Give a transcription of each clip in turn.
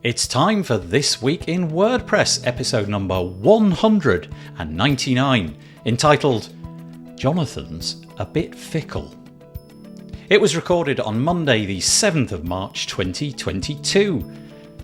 It's time for This Week in WordPress, episode number 199, entitled Jonathan's a Bit Fickle. It was recorded on Monday, the 7th of March 2022.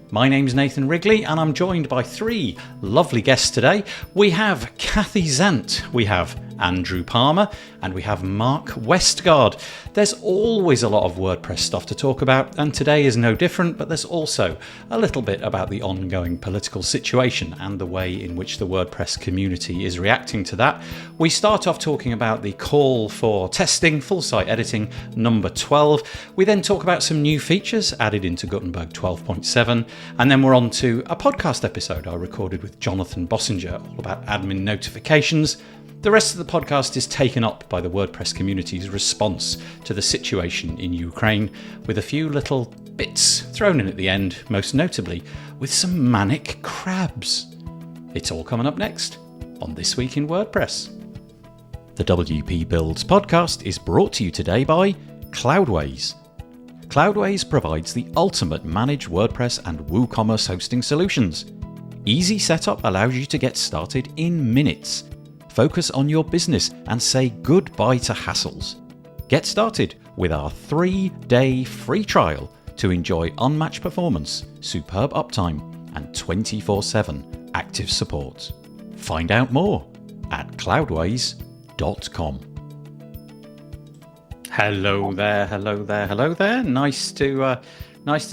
My name's Nathan Wrigley, and I'm joined by three lovely guests today. We have Kathy Zant, we have Andrew Palmer, and we have Mark Westgard. There's always a lot of WordPress stuff to talk about, and today is no different, but there's also a little bit about the ongoing political situation and the way in which the WordPress community is reacting to that. We start off talking about the call for testing, full site editing, number 12. We then talk about some new features added into Gutenberg 12.7, and then we're on to a podcast episode I recorded with Jonathan Bossinger, all about admin notifications. The rest of the podcast is taken up by the WordPress community's response to the situation in Ukraine, with a few little bits thrown in at the end, most notably with some manic crabs. It's all coming up next on This Week in WordPress. The WP Builds podcast is brought to you today by Cloudways. Cloudways provides the ultimate managed WordPress and WooCommerce hosting solutions. Easy setup allows you to get started in minutes. Focus on your business and say goodbye to hassles. Get started with our 3-day free trial to enjoy unmatched performance, superb uptime, and 24/7 active support. Find out more at cloudways.com. Hello there, hello there, hello there. Nice to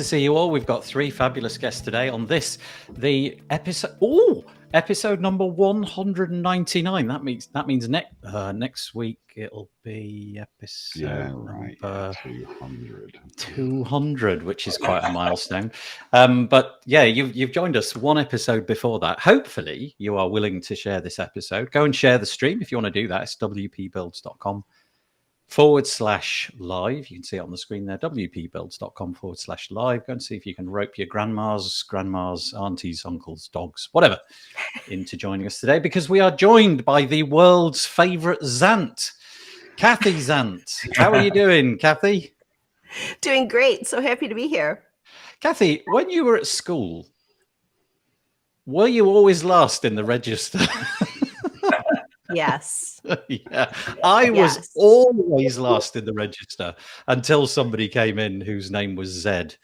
see you all. We've got three fabulous guests today on this, the episode number 199. That means next week it'll be episode number 200, which is quite a milestone. But yeah, you've joined us one episode before that. Hopefully you are willing to share this episode. Go and share the stream if you want to do that. It's wpbuilds.com/live. You can see it on the screen there, wpbuilds.com/live. Go and see if you can rope your grandmas, aunties, uncles, dogs, whatever, into joining us today, because we are joined by the world's favourite Zant, Kathy Zant. How are you doing, Kathy? Doing great. So happy to be here. Kathy, when you were at school, were you always last in the register? Yes. Yeah, I was always last in the register until somebody came in whose name was Zed.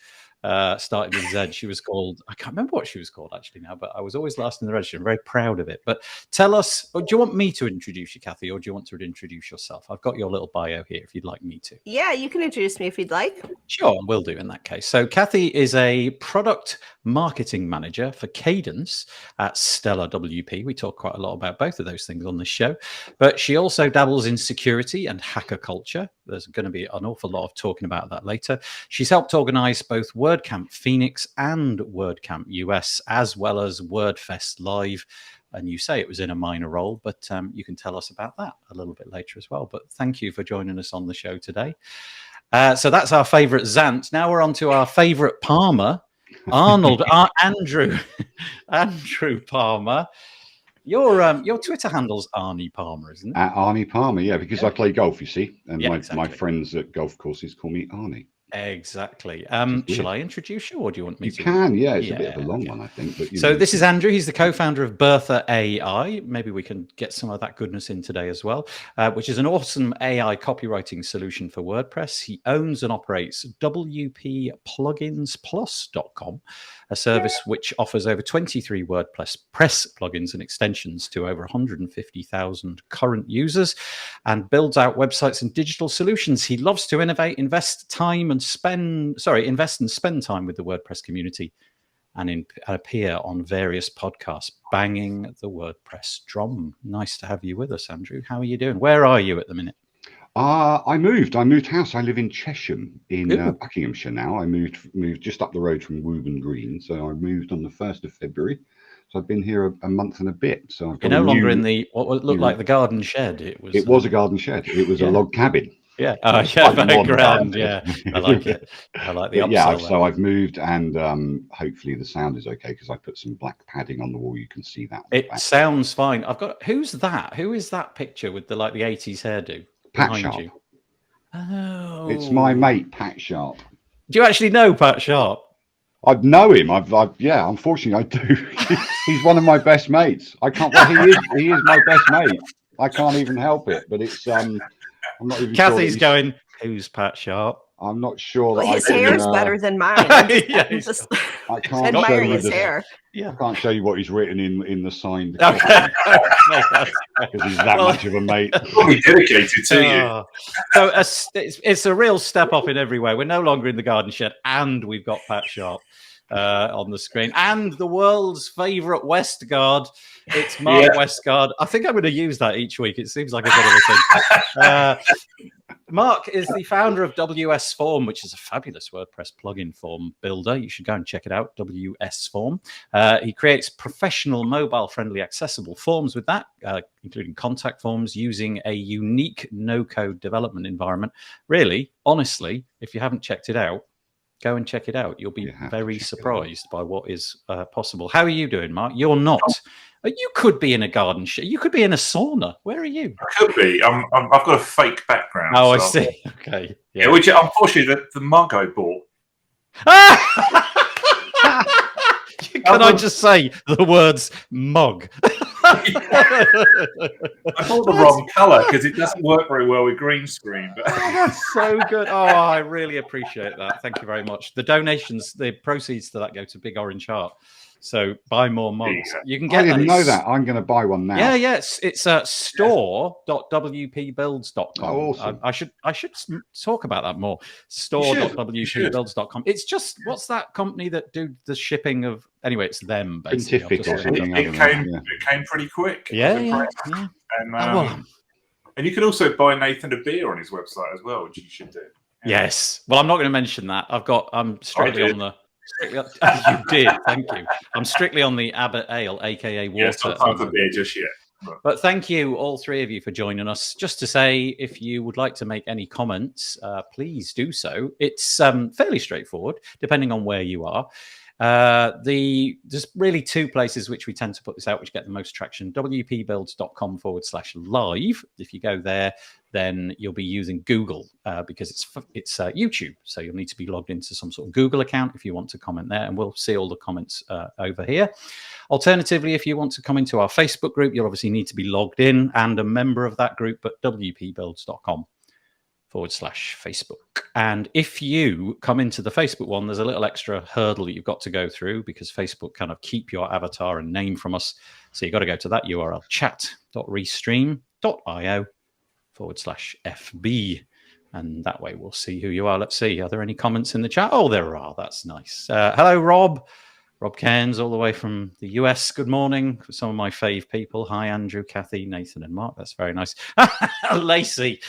Started with Z. She was called, I can't remember what she was called actually now, but I was always last in the register. I'm very proud of it. But tell us, do you want me to introduce you, Kathy, or do you want to introduce yourself? I've got your little bio here if you'd like me to. Yeah, you can introduce me if you'd like. Sure, will do in that case. So Kathy is a product marketing manager for Cadence at Stellar WP. We talk quite a lot about both of those things on this show, but she also dabbles in security and hacker culture. There's going to be an awful lot of talking about that later. She's helped organize both WordCamp Phoenix and WordCamp US, as well as Wordfest Live. And you say it was in a minor role, but you can tell us about that a little bit later as well. But thank you for joining us on the show today. So that's our favorite Zant. Now we're on to our favorite Palmer, Andrew Palmer. Your Twitter handle's Arnie Palmer, isn't it? Arnie Palmer, yeah, because I play golf, you see, and exactly. My friends at golf courses call me Arnie. Exactly. Shall I introduce you, or do you want me to? You can, yeah. It's a bit of a long one, I think. But this is Andrew. He's the co-founder of Bertha AI. Maybe we can get some of that goodness in today as well, which is an awesome AI copywriting solution for WordPress. He owns and operates WPPluginsPlus.com, a service which offers over 23 WordPress plugins and extensions to over 150,000 current users, and builds out websites and digital solutions. He loves to innovate, invest and spend time with the WordPress community, and appear on various podcasts, banging the WordPress drum. Nice to have you with us, Andrew. How are you doing? Where are you at the minute? I moved house. I live in Chesham in Buckinghamshire now. I moved just up the road from Woburn Green. So I moved on the 1st of February. So I've been here a month and a bit. So I've got You're no longer in what looked like the garden shed. It was a garden shed. It was a log cabin. Yeah, very grand. Yeah, I like it. I like the upsell. Yeah, so I've moved, and hopefully the sound is okay because I put some black padding on the wall. You can see that. It sounds fine. Who's that? Who is that picture with the 80s hairdo? Pat Sharp. You? Oh, it's my mate Pat Sharp. Do you actually know Pat Sharp? I know him. Yeah. Unfortunately, I do. He's one of my best mates. I can't. Well, he is my best mate. I can't even help it. But it's I'm not even sure. Kathy's going, who's Pat Sharp? I'm not sure Well, that his I can. hair's better than mine. Yeah, Just I can't show admiring you his hair. I can't show you what he's written in the signed Okay. because he's that much of a mate. Probably dedicated to you. So it's a real step up in every way. We're no longer in the garden shed, and we've got Pat Sharp on the screen, and the world's favourite Westgard. It's Mark Westgard. I think I'm going to use that each week. It seems like a bit of a thing. Mark is the founder of WS Form, which is a fabulous WordPress plugin form builder. You should go and check it out, WS Form. He creates professional, mobile-friendly, accessible forms with that, including contact forms, using a unique no-code development environment. Really, honestly, if you haven't checked it out, go and check it out. You'll be very surprised by what is possible. How are you doing, Mark? You're not. You could be in a garden shed. You could be in a sauna. Where are you? I could be. I've got a fake background. Oh, so I see. Okay. Yeah, which unfortunately the mug I bought. Can I just say the words mug? I bought the wrong colour because it doesn't work very well with green screen. But that's so good. Oh, I really appreciate that. Thank you very much. The donations, the proceeds to that go to Big Orange Heart. So buy more mugs. You can get. I didn't know that. I'm going to buy one now. Yeah. It's store.wpbuilds.com. Oh, awesome. I should talk about that more. Store.wpbuilds.com. It's just, what's that company that do the shipping of? Anyway, it's them basically. It came pretty quick. Yeah. And you can also buy Nathan a beer on his website as well, which you should do. Yes. Well, I'm not going to mention that. I'm strictly on the. You did, thank you. I'm strictly on the Abbott Ale, aka water. Yes, not time for beer just yet. But thank you, all three of you, for joining us. Just to say, if you would like to make any comments, please do so. It's fairly straightforward, depending on where you are. There's really two places which we tend to put this out, which get the most traction. wpbuilds.com/live. If you go there, then you'll be using Google because it's YouTube. So you'll need to be logged into some sort of Google account if you want to comment there, and we'll see all the comments over here. Alternatively, if you want to come into our Facebook group, you'll obviously need to be logged in and a member of that group at wpbuilds.com/Facebook. And if you come into the Facebook one, there's a little extra hurdle that you've got to go through because Facebook kind of keep your avatar and name from us. So you've got to go to that URL, chat.restream.io/FB. And that way we'll see who you are. Let's see. Are there any comments in the chat? Oh, there are. That's nice. Hello, Rob. Rob Cairns, all the way from the US. Good morning. Some of my fave people. Hi, Andrew, Kathy, Nathan, and Mark. That's very nice. Lacey.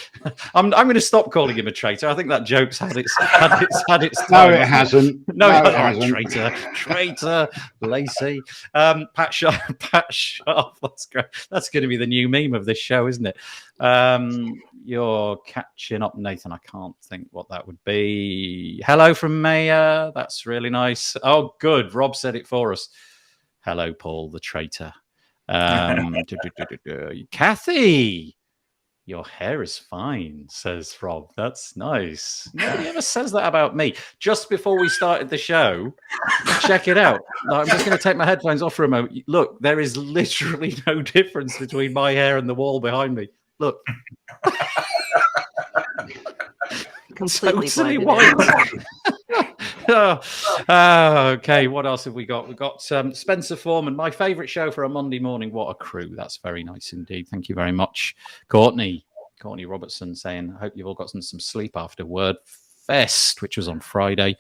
I'm going to stop calling him a traitor. I think that joke's had its time. No, it hasn't. No, it hasn't. Traitor, Lacey. Pat Sharp. That's great. That's going to be the new meme of this show, isn't it? You're catching up, Nathan. I can't think what that would be. Hello from Maya. That's really nice. Oh, good. Rob said it for us. Hello, Paul, the traitor. Kathy, your hair is fine, says Rob. That's nice. Nobody ever says that about me. Just before we started the show, check it out. I'm just going to take my headphones off for a moment. Look, there is literally no difference between my hair and the wall behind me. Look. Completely white. Okay, what else have we got? We've got Spencer Foreman, my favourite show for a Monday morning. What a crew. That's very nice indeed. Thank you very much. Courtney Robertson saying, I hope you've all gotten some sleep after Wordfest, which was on Friday.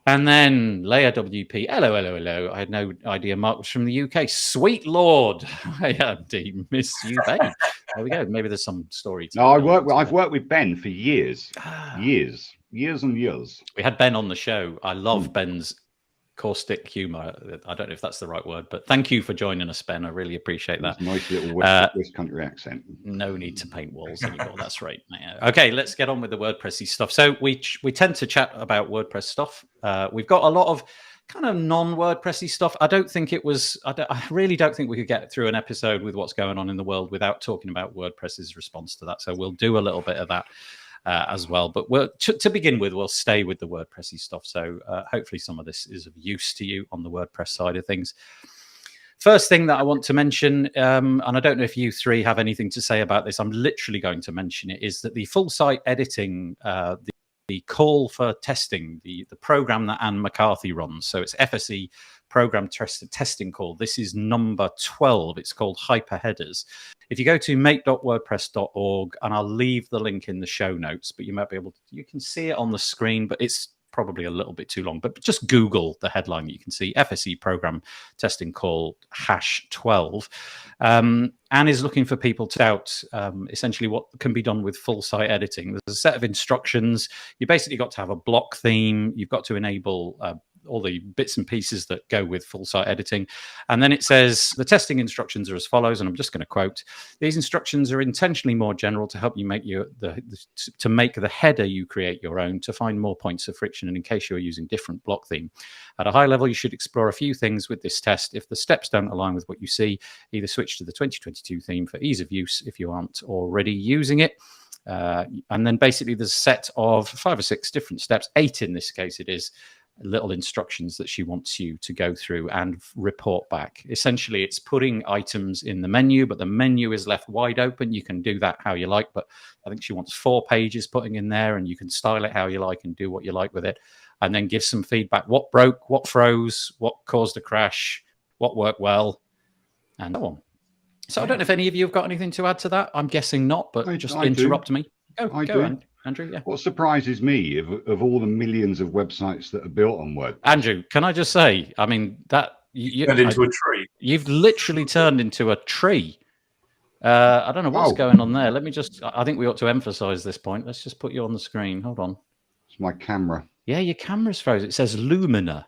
And then Leia WP, hello. I had no idea Mark was from the UK. Sweet Lord. I indeed miss you, Ben. There we go. Maybe there's some story. No, I've worked with Ben for years. Years and years. We had Ben on the show. I love Ben's caustic humour. I don't know if that's the right word, but thank you for joining us, Ben. I really appreciate that. Nice little West Country accent. No need to paint walls anymore. That's right. Okay, let's get on with the WordPressy stuff. So we tend to chat about WordPress stuff. We've got a lot of kind of non-WordPressy stuff. I really don't think we could get through an episode with what's going on in the world without talking about WordPress's response to that. So we'll do a little bit of that. as well. But to begin with, we'll stay with the WordPressy stuff. So hopefully some of this is of use to you on the WordPress side of things. First thing that I want to mention, and I don't know if you three have anything to say about this, I'm literally going to mention it, is that the full site editing, the call for testing, the program that Anne McCarthy runs. So it's FSE program testing call. This is number 12. It's called Hyperheaders. If you go to make.wordpress.org, and I'll leave the link in the show notes, but you might be able to, you can see it on the screen, but it's probably a little bit too long, but just Google the headline. You can see FSE program testing call #12. Anne is looking for people to out essentially what can be done with full site editing. There's a set of instructions. You basically got to have a block theme. You've got to enable all the bits and pieces that go with full site editing. And then it says the testing instructions are as follows, and I'm just going to quote: these instructions are intentionally more general to help you make to make the header you create your own, to find more points of friction, and in case you're using different block theme. At a high level, you should explore a few things with this test. If the steps don't align with what you see, either switch to the 2022 theme for ease of use if you aren't already using it. And then basically there's a set of 5 or 6 different steps, 8 in this case it is, little instructions that she wants you to go through and report back. Essentially, it's putting items in the menu, but the menu is left wide open. You can do that how you like, but I think she wants 4 pages putting in there, and you can style it how you like and do what you like with it, and then give some feedback. What broke, what froze, what caused a crash, what worked well, and so on. So I don't know if any of you have got anything to add to that. I'm guessing not, but just interrupt me. Go, Andrew. Yeah. What surprises me of all the millions of websites that are built on WordPress. Andrew, can I just say, I mean, that you turned into a tree. You've literally turned into a tree. I don't know what's going on there. Let me just, I think we ought to emphasize this point. Let's just put you on the screen. Hold on. It's my camera. Yeah, your camera's frozen. It says Lumina.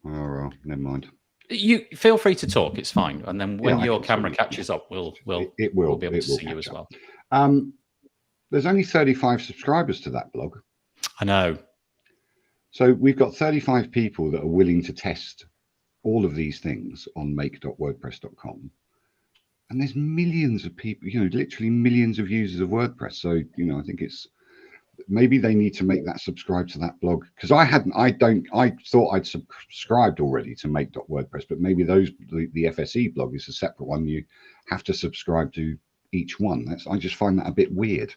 Oh, well, never mind. You feel free to talk. It's fine. And then when your camera catches up, we'll be able to see you as well. There's only 35 subscribers to that blog. I know. So we've got 35 people that are willing to test all of these things on make.wordpress.com. And there's millions of people, literally millions of users of WordPress. So, I think it's, maybe they need to make that subscribe to that blog, because I thought I'd subscribed already to make.wordpress, but maybe the FSE blog is a separate one. You have to subscribe to each one. I just find that a bit weird.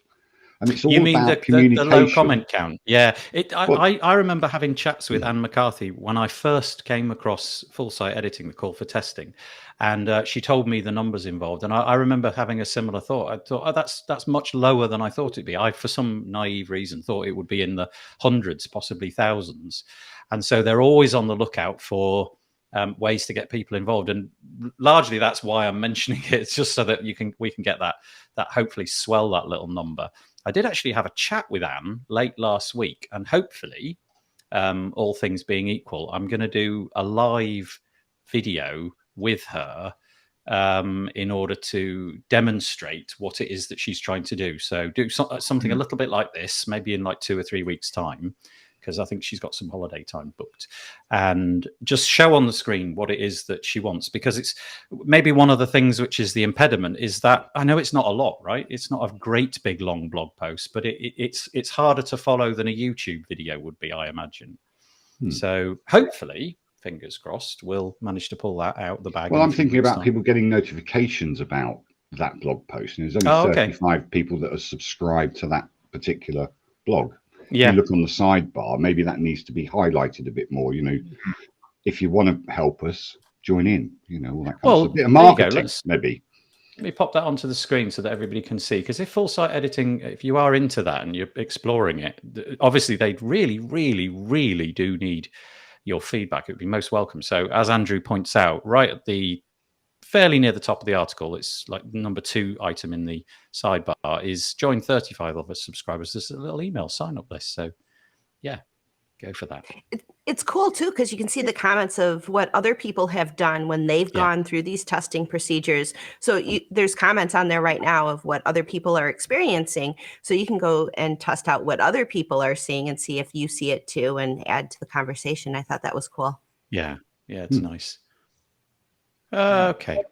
And it's all about communication. The low comment count. Yeah. I remember having chats with Anne McCarthy when I first came across full site editing, the call for testing. And she told me the numbers involved. And I remember having a similar thought. I thought, oh, that's much lower than I thought it'd be. I, for some naive reason, thought it would be in the hundreds, possibly thousands. And so they're always on the lookout for ways to get people involved, and largely that's why I'm mentioning it. It's just so that we can get that hopefully swell that little number. I did actually have a chat with Anne late last week, and hopefully, all things being equal, I'm going to do a live video with her in order to demonstrate what it is that she's trying to do. So do something a little bit like this, maybe in like 2 or 3 weeks' time, because I think she's got some holiday time booked, and just show on the screen what it is that she wants. Because it's maybe one of the things which is the impediment is that I know it's not a lot, right? It's not a great big long blog post, but it's harder to follow than a YouTube video would be, I imagine. So hopefully, fingers crossed, we'll manage to pull that out of the bag. Well, I'm thinking about people getting notifications about that blog post, and there's only 35 people that are subscribed to that particular blog. Yeah. If you look on the sidebar, maybe that needs to be highlighted a bit more. If you want to help us, join in. All that kind of stuff. A bit of marketing, maybe. Let me pop that onto the screen so that everybody can see. Because if full site editing, if you are into that and you're exploring it, obviously they really, really, really do need your feedback. It would be most welcome. So as Andrew points out, right at the fairly near the top of the article, it's like number 2 item in the sidebar is join 35 of us subscribers. There's a little email sign up list. So yeah, go for that. It's cool too, because you can see the comments of what other people have done when they've gone through these testing procedures. So there's comments on there right now of what other people are experiencing. So you can go and test out what other people are seeing and see if you see it too and add to the conversation. I thought that was cool. Yeah, it's nice. Okay.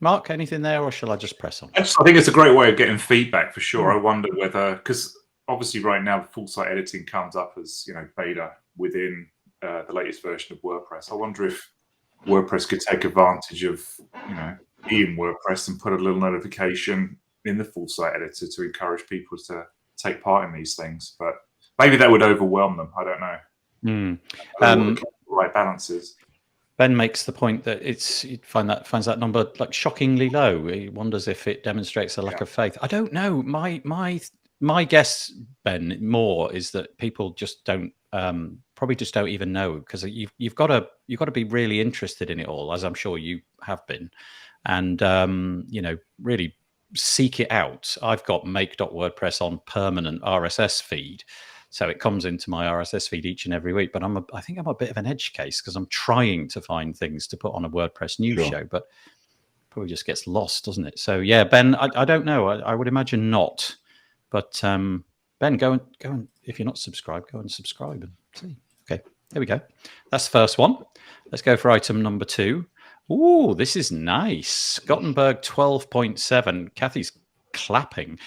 Mark, anything there, or shall I just press on? I think it's a great way of getting feedback for sure. I wonder whether, because obviously right now the full site editing comes up as beta within the latest version of WordPress. I wonder if WordPress could take advantage of in WordPress and put a little notification in the full site editor to encourage people to take part in these things. But maybe that would overwhelm them. I don't know. I don't know what the right balance is. Ben makes the point that finds that number like shockingly low. He wonders if it demonstrates a lack of faith. I don't know. My guess, Ben, more is that people just don't probably just don't even know, because you've got to be really interested in it all, as I'm sure you have been, and really seek it out. I've got make.wordpress on permanent RSS feed. So it comes into my RSS feed each and every week. But I think I'm a bit of an edge case, because I'm trying to find things to put on a WordPress news show, but probably just gets lost, doesn't it? So yeah, Ben, I don't know. I would imagine not. But Ben, go and if you're not subscribed, go and subscribe and see. Okay, there we go. That's the first one. Let's go for item number 2. Ooh, this is nice. Gutenberg 12.7. Kathy's clapping.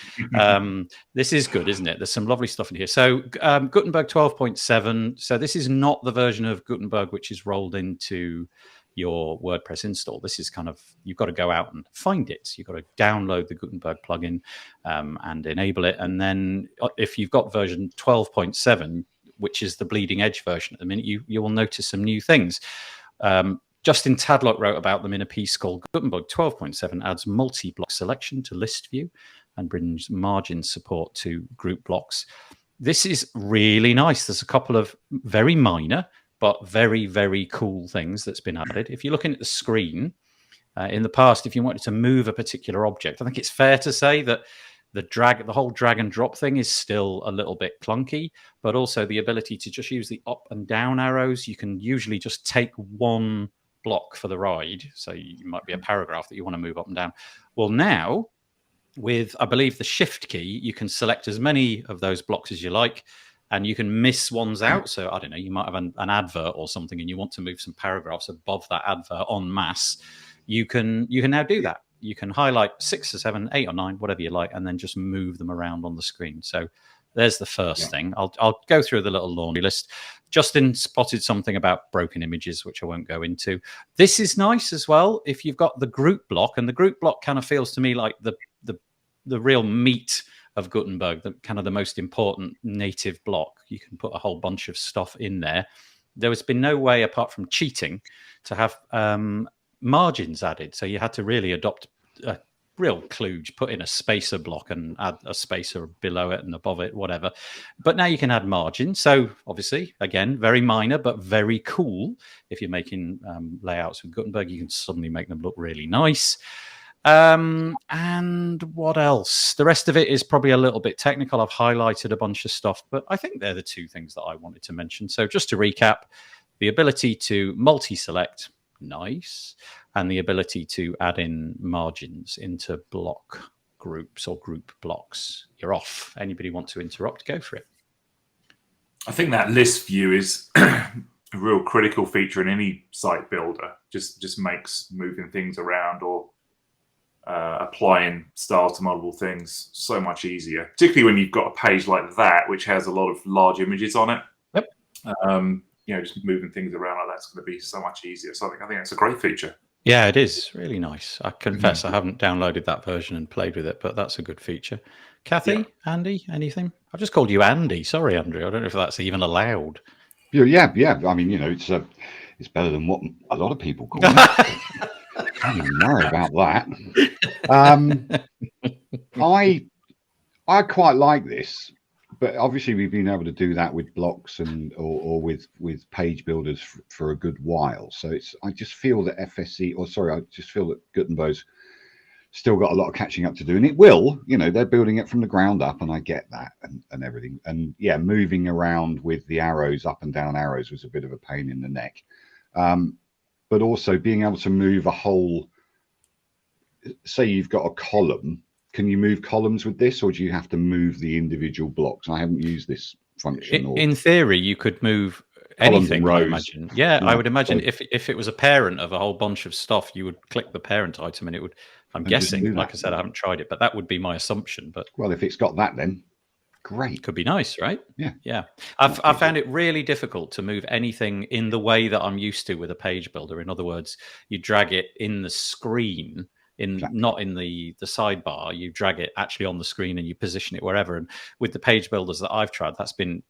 This is good, isn't it? There's some lovely stuff in here. So Gutenberg 12.7. So this is not the version of Gutenberg which is rolled into your WordPress install. This is kind of, you've got to go out and find it. You've got to download the Gutenberg plugin and enable it. And then if you've got version 12.7, which is the bleeding edge version at the minute, you will notice some new things. Justin Tadlock wrote about them in a piece called Gutenberg 12.7 adds multi-block selection to list view and brings margin support to group blocks. This is really nice. There's a couple of very minor but very, very cool things that's been added. If you're looking at the screen, in the past, if you wanted to move a particular object, I think it's fair to say that the whole drag and drop thing is still a little bit clunky, but also the ability to just use the up and down arrows. You can usually just take one block for the ride. So you might be a paragraph that you want to move up and down. Well, now with, I believe, the shift key, you can select as many of those blocks as you like, and you can miss ones out. So I don't know, you might have an advert or something and you want to move some paragraphs above that advert en masse. You can now do that. You can highlight 6 or 7, 8 or 9, whatever you like, and then just move them around on the screen. So there's the first thing. I'll go through the little laundry list. Justin spotted something about broken images, which I won't go into. This is nice as well. If you've got the group block, and the group block kind of feels to me like the real meat of Gutenberg, the kind of the most important native block. You can put a whole bunch of stuff in there. There has been no way, apart from cheating, to have margins added. So you had to really adopt a real kludge, put in a spacer block and add a spacer below it and above it, whatever. But now you can add margin. So obviously, again, very minor, but very cool. If you're making layouts with Gutenberg, you can suddenly make them look really nice. And what else? The rest of it is probably a little bit technical. I've highlighted a bunch of stuff, but I think they're the two things that I wanted to mention. So just to recap, the ability to multi-select, nice, and the ability to add in margins into block groups or group blocks. You're off. Anybody want to interrupt? Go for it. I think that list view is a real critical feature in any site builder. Just makes moving things around or applying style to multiple things so much easier, particularly when you've got a page like that which has a lot of large images on it. Yep. Just moving things around like that's going to be so much easier. So I think it's a great feature. Yeah, it is really nice. I confess I haven't downloaded that version and played with it, but that's a good feature. Kathy, Andy, anything? I've just called you Andy. Sorry, Andrew. I don't know if that's even allowed. Yeah. I mean, it's better than what a lot of people call me. I don't know about that. I quite like this, but obviously we've been able to do that with blocks and or with page builders for a good while. So I just feel that I just feel that Gutenberg's still got a lot of catching up to do, and it will. They're building it from the ground up, and I get that and everything. And yeah, moving around with the arrows, up and down arrows, was a bit of a pain in the neck. But also being able to move a whole, say you've got a column, can you move columns with this, or do you have to move the individual blocks? I haven't used this function. In theory, you could move anything, I imagine. Yeah, I would imagine if it was a parent of a whole bunch of stuff, you would click the parent item and it would, I'm guessing, like I said, I haven't tried it, but that would be my assumption. But well, if it's got that, then Great. Could be nice, right? Yeah. Yeah. I found it really difficult to move anything in the way that I'm used to with a page builder. In other words, you drag it in the screen, not in the sidebar. You drag it actually on the screen and you position it wherever. And with the page builders that I've tried, that's been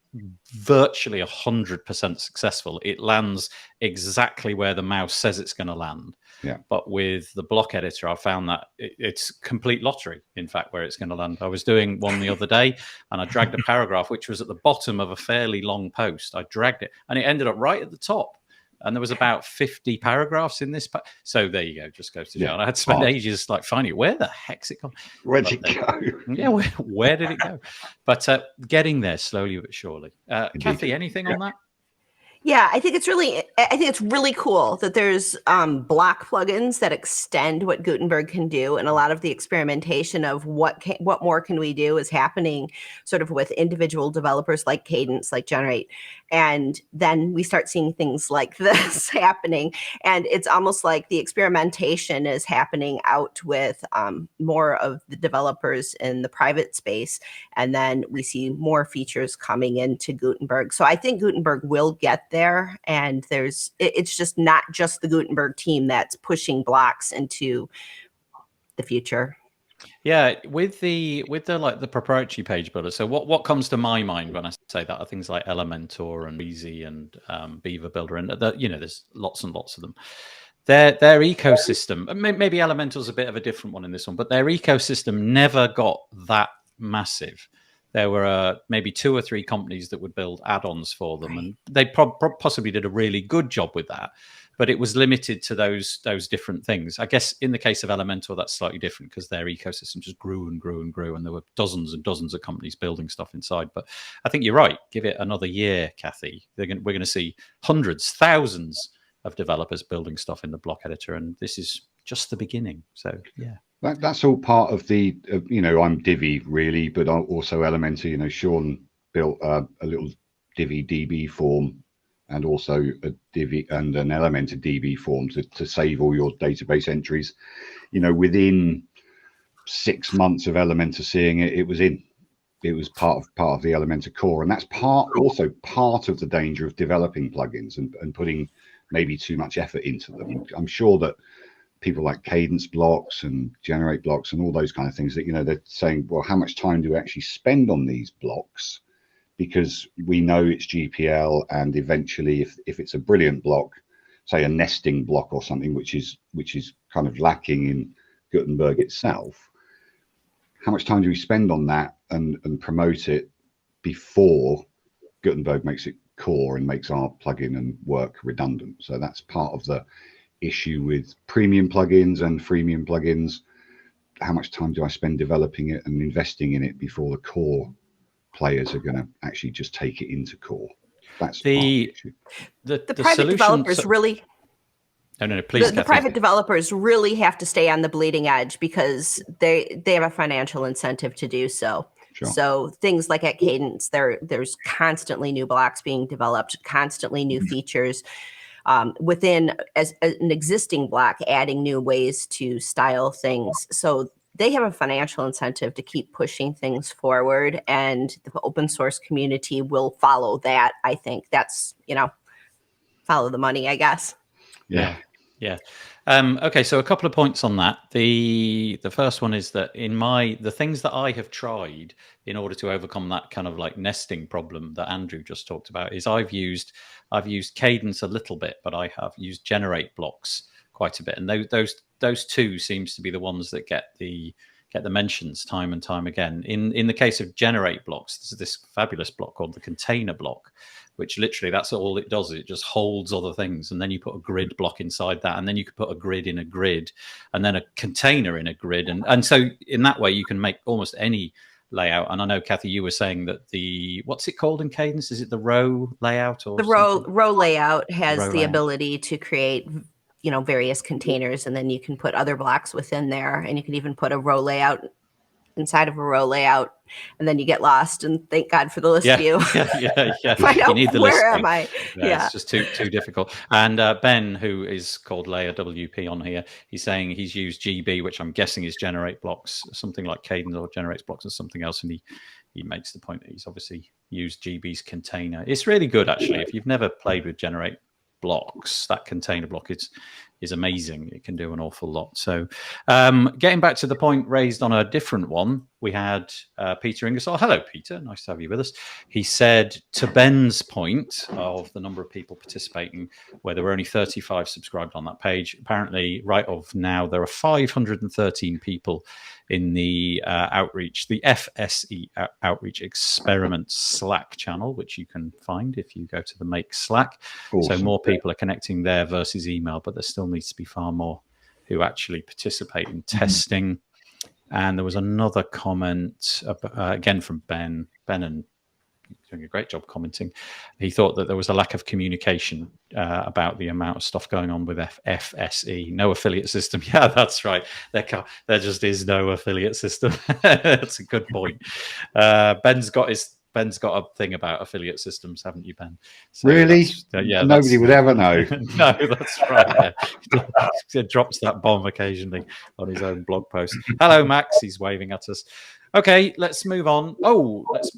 virtually 100% successful. It lands exactly where the mouse says it's going to land. Yeah. But with the block editor, I found that it's complete lottery, in fact, where it's going to land. I was doing one the other day and I dragged a paragraph, which was at the bottom of a fairly long post. I dragged it and it ended up right at the top. And there was about 50 paragraphs in this. So there you go. Just goes to show. And I had to spend ages like finding it. Where the heck's it gone? Where did it go? Yeah, where did it go? But getting there slowly but surely. Kathy, anything on that? Yeah, I think it's really cool that there's block plugins that extend what Gutenberg can do, and a lot of the experimentation of what more can we do is happening sort of with individual developers like Cadence, like Generate, and then we start seeing things like this happening, and it's almost like the experimentation is happening out with more of the developers in the private space, and then we see more features coming into Gutenberg. So I think Gutenberg will get there, and it's just not just the Gutenberg team that's pushing blocks into the future. Yeah, with the like the proprietary page builder. So what comes to my mind when I say that are things like Elementor and Easy and Beaver Builder, and there's lots and lots of them. Their ecosystem, maybe Elementor's a bit of a different one in this one, but their ecosystem never got that massive. There were maybe 2 or 3 companies that would build add-ons for them, and they possibly did a really good job with that. But it was limited to those different things. I guess in the case of Elementor, that's slightly different because their ecosystem just grew and grew and grew, and there were dozens and dozens of companies building stuff inside. But I think you're right. Give it another year, Kathy. We're going to see hundreds, thousands of developers building stuff in the block editor, and this is just the beginning. So yeah. That's all part of the, I'm Divi really, but also Elementor. Sean built a little Divi DB form and also a Divi and an Elementor DB form to save all your database entries. Within 6 months of Elementor seeing it, it was part of the Elementor core, and that's also part of the danger of developing plugins and putting maybe too much effort into them. I'm sure that people like Cadence blocks and Generate blocks and all those kind of things that, they're saying, well, how much time do we actually spend on these blocks? Because we know it's GPL, and eventually if it's a brilliant block, say a nesting block or something, which is kind of lacking in Gutenberg itself, how much time do we spend on that and promote it before Gutenberg makes it core and makes our plugin and work redundant? So that's part of the issue with premium plugins and freemium plugins. How much time do I spend developing it and investing in it before the core players are going to actually just take it into core? That's the private developers really. No, please. The private developers really have to stay on the bleeding edge because they have a financial incentive to do so. Sure. So things like at Cadence, there's constantly new blocks being developed, constantly new features. Within as an existing block, adding new ways to style things. So they have a financial incentive to keep pushing things forward, and the open source community will follow that. I think that's, follow the money, I guess. Yeah. Okay, so a couple of points on that. The first one is that the things that I have tried in order to overcome that kind of like nesting problem that Andrew just talked about is I've used Cadence a little bit, but I have used Generate blocks quite a bit, and those two seems to be the ones that get the mentions time and time again. In the case of Generate blocks, there's this fabulous block called the container block, which literally that's all it does. It just holds other things, and then you put a grid block inside that, and then you could put a grid in a grid, and then a container in a grid, and so in that way you can make almost any layout. And I know, Kathy, you were saying that what's it called in Cadence? Is it the row layout or the row layout has the ability to create various containers, and then you can put other blocks within there, and you can even put a row layout inside of a row layout, and then you get lost, and thank God for the list view. Yeah. Find out you need the where listing. am I? Yeah, it's just too difficult. And Ben, who is called Layer WP on here, he's saying he's used GB, which I'm guessing is Generate blocks, something like Cadence or Generates blocks or something else, and he makes the point that he's obviously used GB's container. It's really good, actually. If you've never played with Generate Blocks, that container block is amazing. It can do an awful lot. So getting back to the point raised on a different one, we had Peter Ingersoll. Hello, Peter. Nice to have you with us. He said, to Ben's point of the number of people participating, where there were only 35 subscribed on that page, apparently right of now, there are 513 people in the outreach, the FSE Outreach Experiment Slack channel, which you can find if you go to the Make Slack. Awesome. So more people are connecting there versus email, but there still needs to be far more who actually participate in testing. And there was another comment, again, from Ben. Ben and doing a great job commenting. He thought that there was a lack of communication about the amount of stuff going on with FSE. No affiliate system. Yeah, that's right. There just is no affiliate system. That's a good point. Ben's got a thing about affiliate systems, haven't you, Ben? So really? Nobody would ever know. No, that's right. Yeah. He drops that bomb occasionally on his own blog post. Hello, Max. He's waving at us. Okay, let's move on. Let's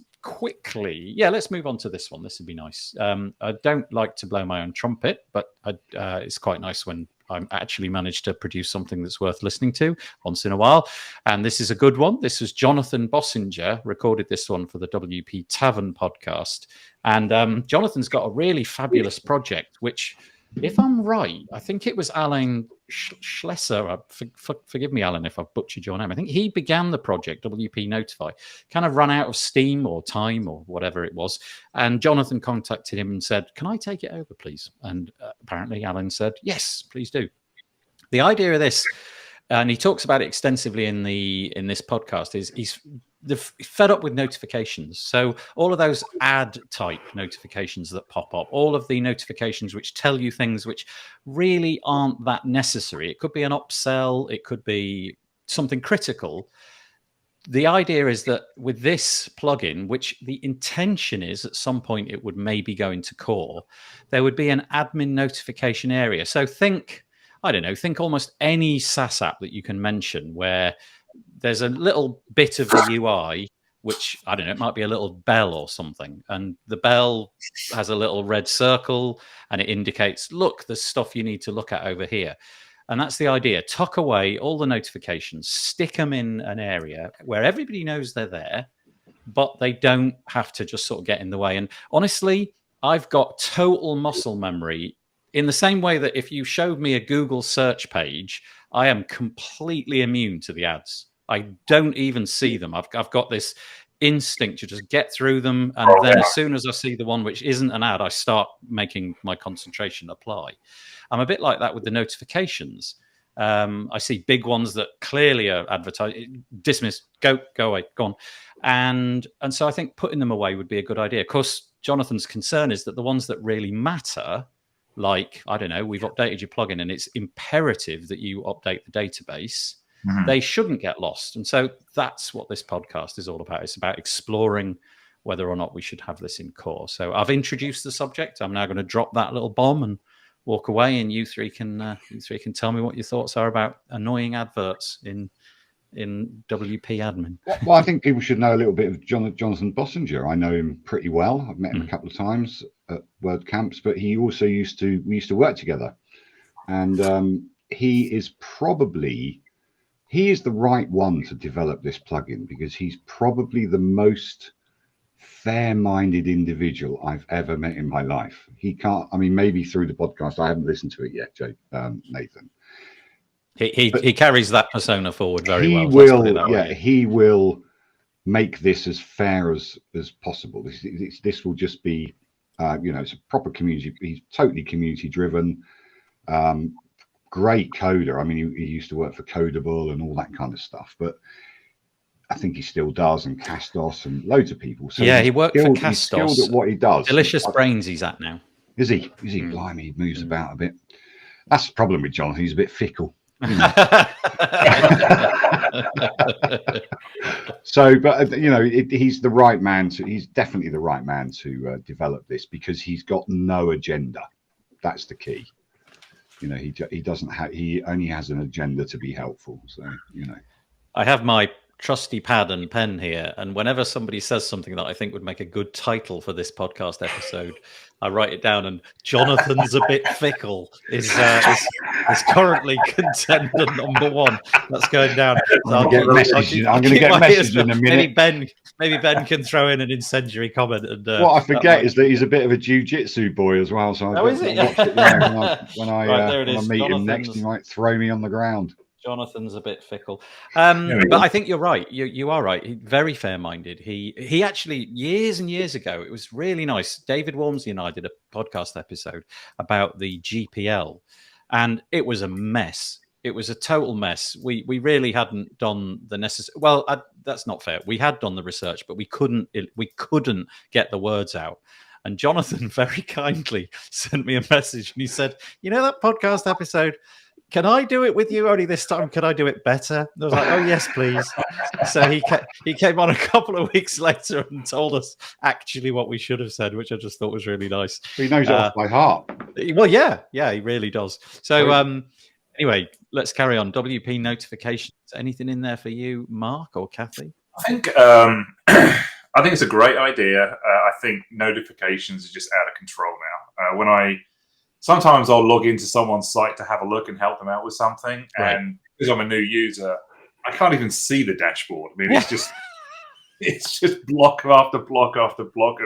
move on to this one. This would be nice. I don't like to blow my own trumpet, but it's quite nice when I actually managed to produce something that's worth listening to once in a while. And this is a good one. This was Jonathan Bossinger, recorded this one for the WP Tavern podcast. And Jonathan's got a really fabulous project, which, if I'm right, I think it was Alan Schlesser. Forgive me, Alan, if I've butchered your name. I think he began the project, WP Notify, kind of run out of steam or time or whatever it was. And Jonathan contacted him and said, can I take it over, please? And apparently Alan said, yes, please do. The idea of this, and he talks about it extensively in this podcast, is he's fed up with notifications. So all of those ad type notifications that pop up, all of the notifications which tell you things which really aren't that necessary. It could be an upsell, it could be something critical. The idea is that with this plugin, which the intention is at some point it would maybe go into core, there would be an admin notification area. So think almost any SaaS app that you can mention where there's a little bit of the UI, which, I don't know, it might be a little bell or something. And the bell has a little red circle and it indicates, look, there's stuff you need to look at over here. And that's the idea. Tuck away all the notifications, stick them in an area where everybody knows they're there, but they don't have to just sort of get in the way. And honestly, I've got total muscle memory in the same way that if you showed me a Google search page, I am completely immune to the ads. I don't even see them. I've got this instinct to just get through them. And then as soon as I see the one which isn't an ad, I start making my concentration apply. I'm a bit like that with the notifications. I see big ones that clearly are advertised, dismiss, go away, gone. And so I think putting them away would be a good idea. Of course, Jonathan's concern is that the ones that really matter, like, I don't know, we've updated your plugin and it's imperative that you update the database, they shouldn't get lost. And so that's what this podcast is all about. It's about exploring whether or not we should have this in core. So I've introduced the subject. I'm now going to drop that little bomb and walk away, and you three can tell me what your thoughts are about annoying adverts in WP admin. Well, I think people should know a little bit of Jonathan Bossinger. I know him pretty well. I've met him a couple of times at WordCamps, but he also we used to work together. And he is the right one to develop this plugin, because he's probably the most fair-minded individual I've ever met in my life. He can't, I mean, maybe through the podcast, I haven't listened to it yet, Nathan. He carries that persona forward very well. He will make this as fair as possible. This will just be, it's a proper community. He's totally community driven. Great coder. I mean, he used to work for Codable and all that kind of stuff, but I think he still does, and Castos and loads of people. So yeah, he worked for Castos. He's skilled at what he does. Delicious Brains he's at now. Is he? Blimey, he moves about a bit. That's the problem with Jonathan. He's a bit fickle. So, but he's the right man he's definitely the right man to develop this, because he's got no agenda. That's the key. He only has an agenda to be helpful. So, I have my trusty pad and pen here, and whenever somebody says something that I think would make a good title for this podcast episode, I write it down. And Jonathan's a bit fickle is currently contender number one. That's going down. So I'm going to get a message in a minute. Maybe Ben can throw in an incendiary comment. And what I forget is that he's a bit of a jiu-jitsu boy as well. So is it? When I meet him next, he might throw me on the ground. Jonathan's a bit fickle, but I think you're right. You are right. He's very fair-minded. He actually, years and years ago, it was really nice. David Walmsley and I did a podcast episode about the GPL, and it was a mess. It was a total mess. We really hadn't done the necessary. Well, that's not fair. We had done the research, but we couldn't get the words out. And Jonathan very kindly sent me a message, and he said, "You know that podcast episode? Can I do it with you? Only this time, can I do it better?" And I was like, "Oh yes, please." So he came on a couple of weeks later and told us actually what we should have said, which I just thought was really nice. He knows it off by heart. Well, yeah, he really does. So anyway, let's carry on. WP notifications. Anything in there for you, Mark or Kathy? I think it's a great idea. I think notifications are just out of control now. Sometimes I'll log into someone's site to have a look and help them out with something. Right. And because I'm a new user, I can't even see the dashboard. I mean, it's just block after block after block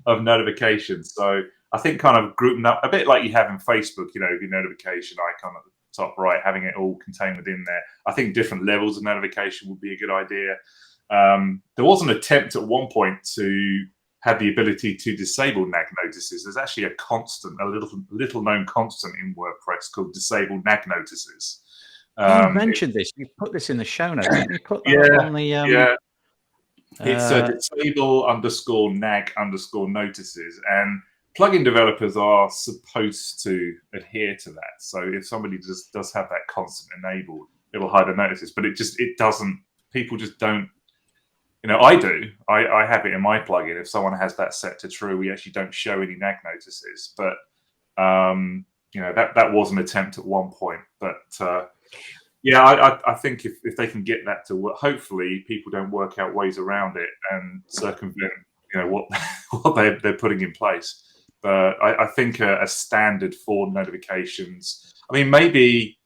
of notifications. So I think kind of grouping up a bit like you have in Facebook, your notification icon at the top right, having it all contained within there. I think different levels of notification would be a good idea. There was an attempt at one point to have the ability to disable Nag Notices. There's actually a little known constant in WordPress called disable Nag Notices. You mentioned this. You put this in the show notes. Didn't you put that on the? It's disable _Nag _notices, and plugin developers are supposed to adhere to that. So if somebody does have that constant enabled, it will hide the notices. But it doesn't. People just don't. I do. I have it in my plugin. If someone has that set to true, we actually don't show any Nag notices. But that was an attempt at one point. But I think if they can get that to work, hopefully people don't work out ways around it and circumvent what they're putting in place. But I think a standard for notifications. I mean, maybe.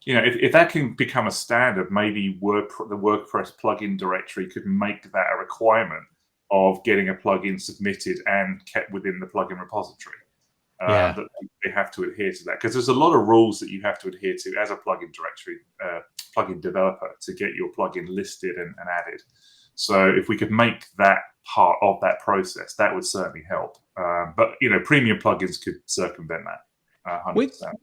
If that can become a standard, maybe the WordPress plugin directory could make that a requirement of getting a plugin submitted and kept within the plugin repository. That they have to adhere to that, because there's a lot of rules that you have to adhere to as a plugin directory, plugin developer, to get your plugin listed and added. So if we could make that part of that process, that would certainly help. But premium plugins could circumvent that 100%.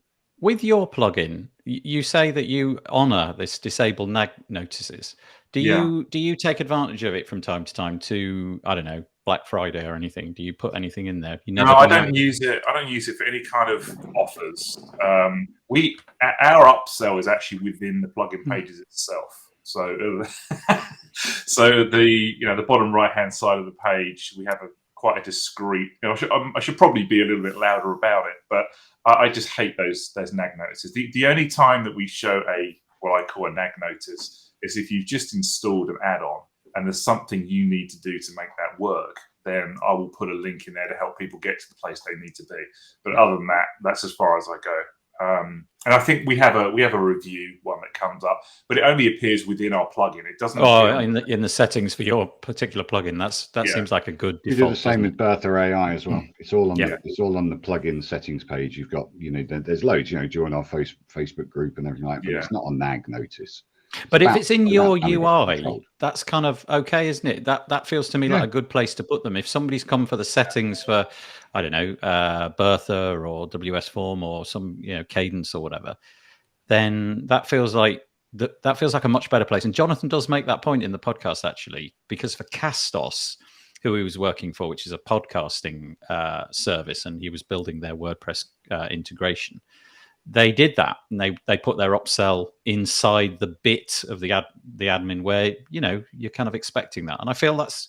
With your plugin, you say that you honor this disable Nag notices. Do you take advantage of it from time to time to, I don't know, Black Friday or anything? Do you put anything in there? No, I don't use it. I don't use it for any kind of offers. Our upsell is actually within the plugin pages itself. So the bottom right hand side of the page, we have quite a discreet. I should probably be a little bit louder about it, but I just hate those Nag notices. The only time that we show what I call a Nag notice is if you've just installed an add-on and there's something you need to do to make that work. Then I will put a link in there to help people get to the place they need to be. But other than that, that's as far as I go. And I think we have a review one that comes up, but it only appears within our plugin. It doesn't. Oh, in the settings for your particular plugin, that seems like a good default. You do the same with Bertha AI as well. It's all on the plugin settings page. You've got there's loads. Join our Facebook group and everything like that. But it's not a Nag notice. But if it's in your UI, that's kind of okay, isn't it? That feels to me like a good place to put them. If somebody's come for the settings for, I don't know, Bertha or WS Form or some Cadence or whatever, then that feels like a much better place. And Jonathan does make that point in the podcast actually, because for Castos, who he was working for, which is a podcasting service, and he was building their WordPress integration. They did that, and they put their upsell inside the bit of the admin where you're kind of expecting that, and I feel that's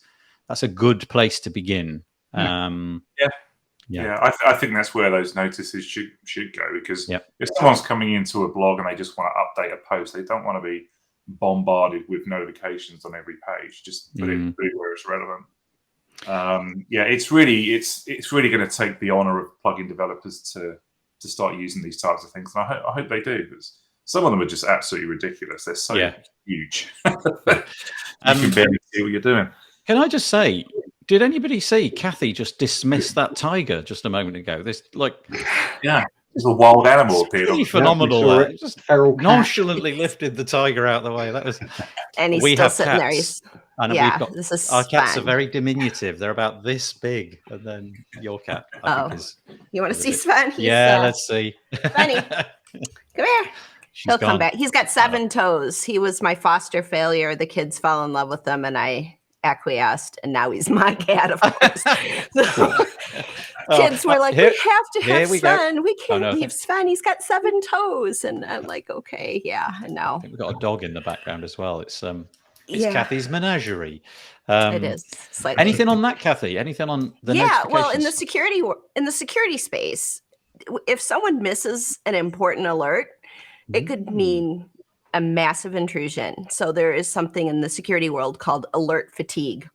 a good place to begin. I think that's where those notices should go, because if someone's coming into a blog and they just want to update a post, they don't want to be bombarded with notifications on every page. Just put it where it's relevant. It's really going to take the honor of plugin developers to start using these types of things, and I hope they do, because some of them are just absolutely ridiculous. They're so huge. You can barely see what you're doing. Can I just say, did anybody see Kathy just dismiss that tiger just a moment ago? This It's a wild animal. It's pretty phenomenal. Yeah, just feral nonchalantly lifted the tiger out of the way. That was. And he's still sitting there. This is our cats are very diminutive. They're about this big, and then your cat, I think, is. You want to see Sven? Let's see. Svenny, come here. He'll come back. He's got 7 toes. He was my foster failure. The kids fell in love with him, and I acquiesced, and now he's my cat, of course. Kids were like, we have to have Sven. We can't leave Sven. He's got 7 toes. And I'm like, okay, and now. I think we've got a dog in the background as well. It's Kathy's menagerie. It is. Slightly. Anything on that, Kathy? Anything on the notifications? Well, in the security space, if someone misses an important alert, it could mean a massive intrusion. So there is something in the security world called alert fatigue,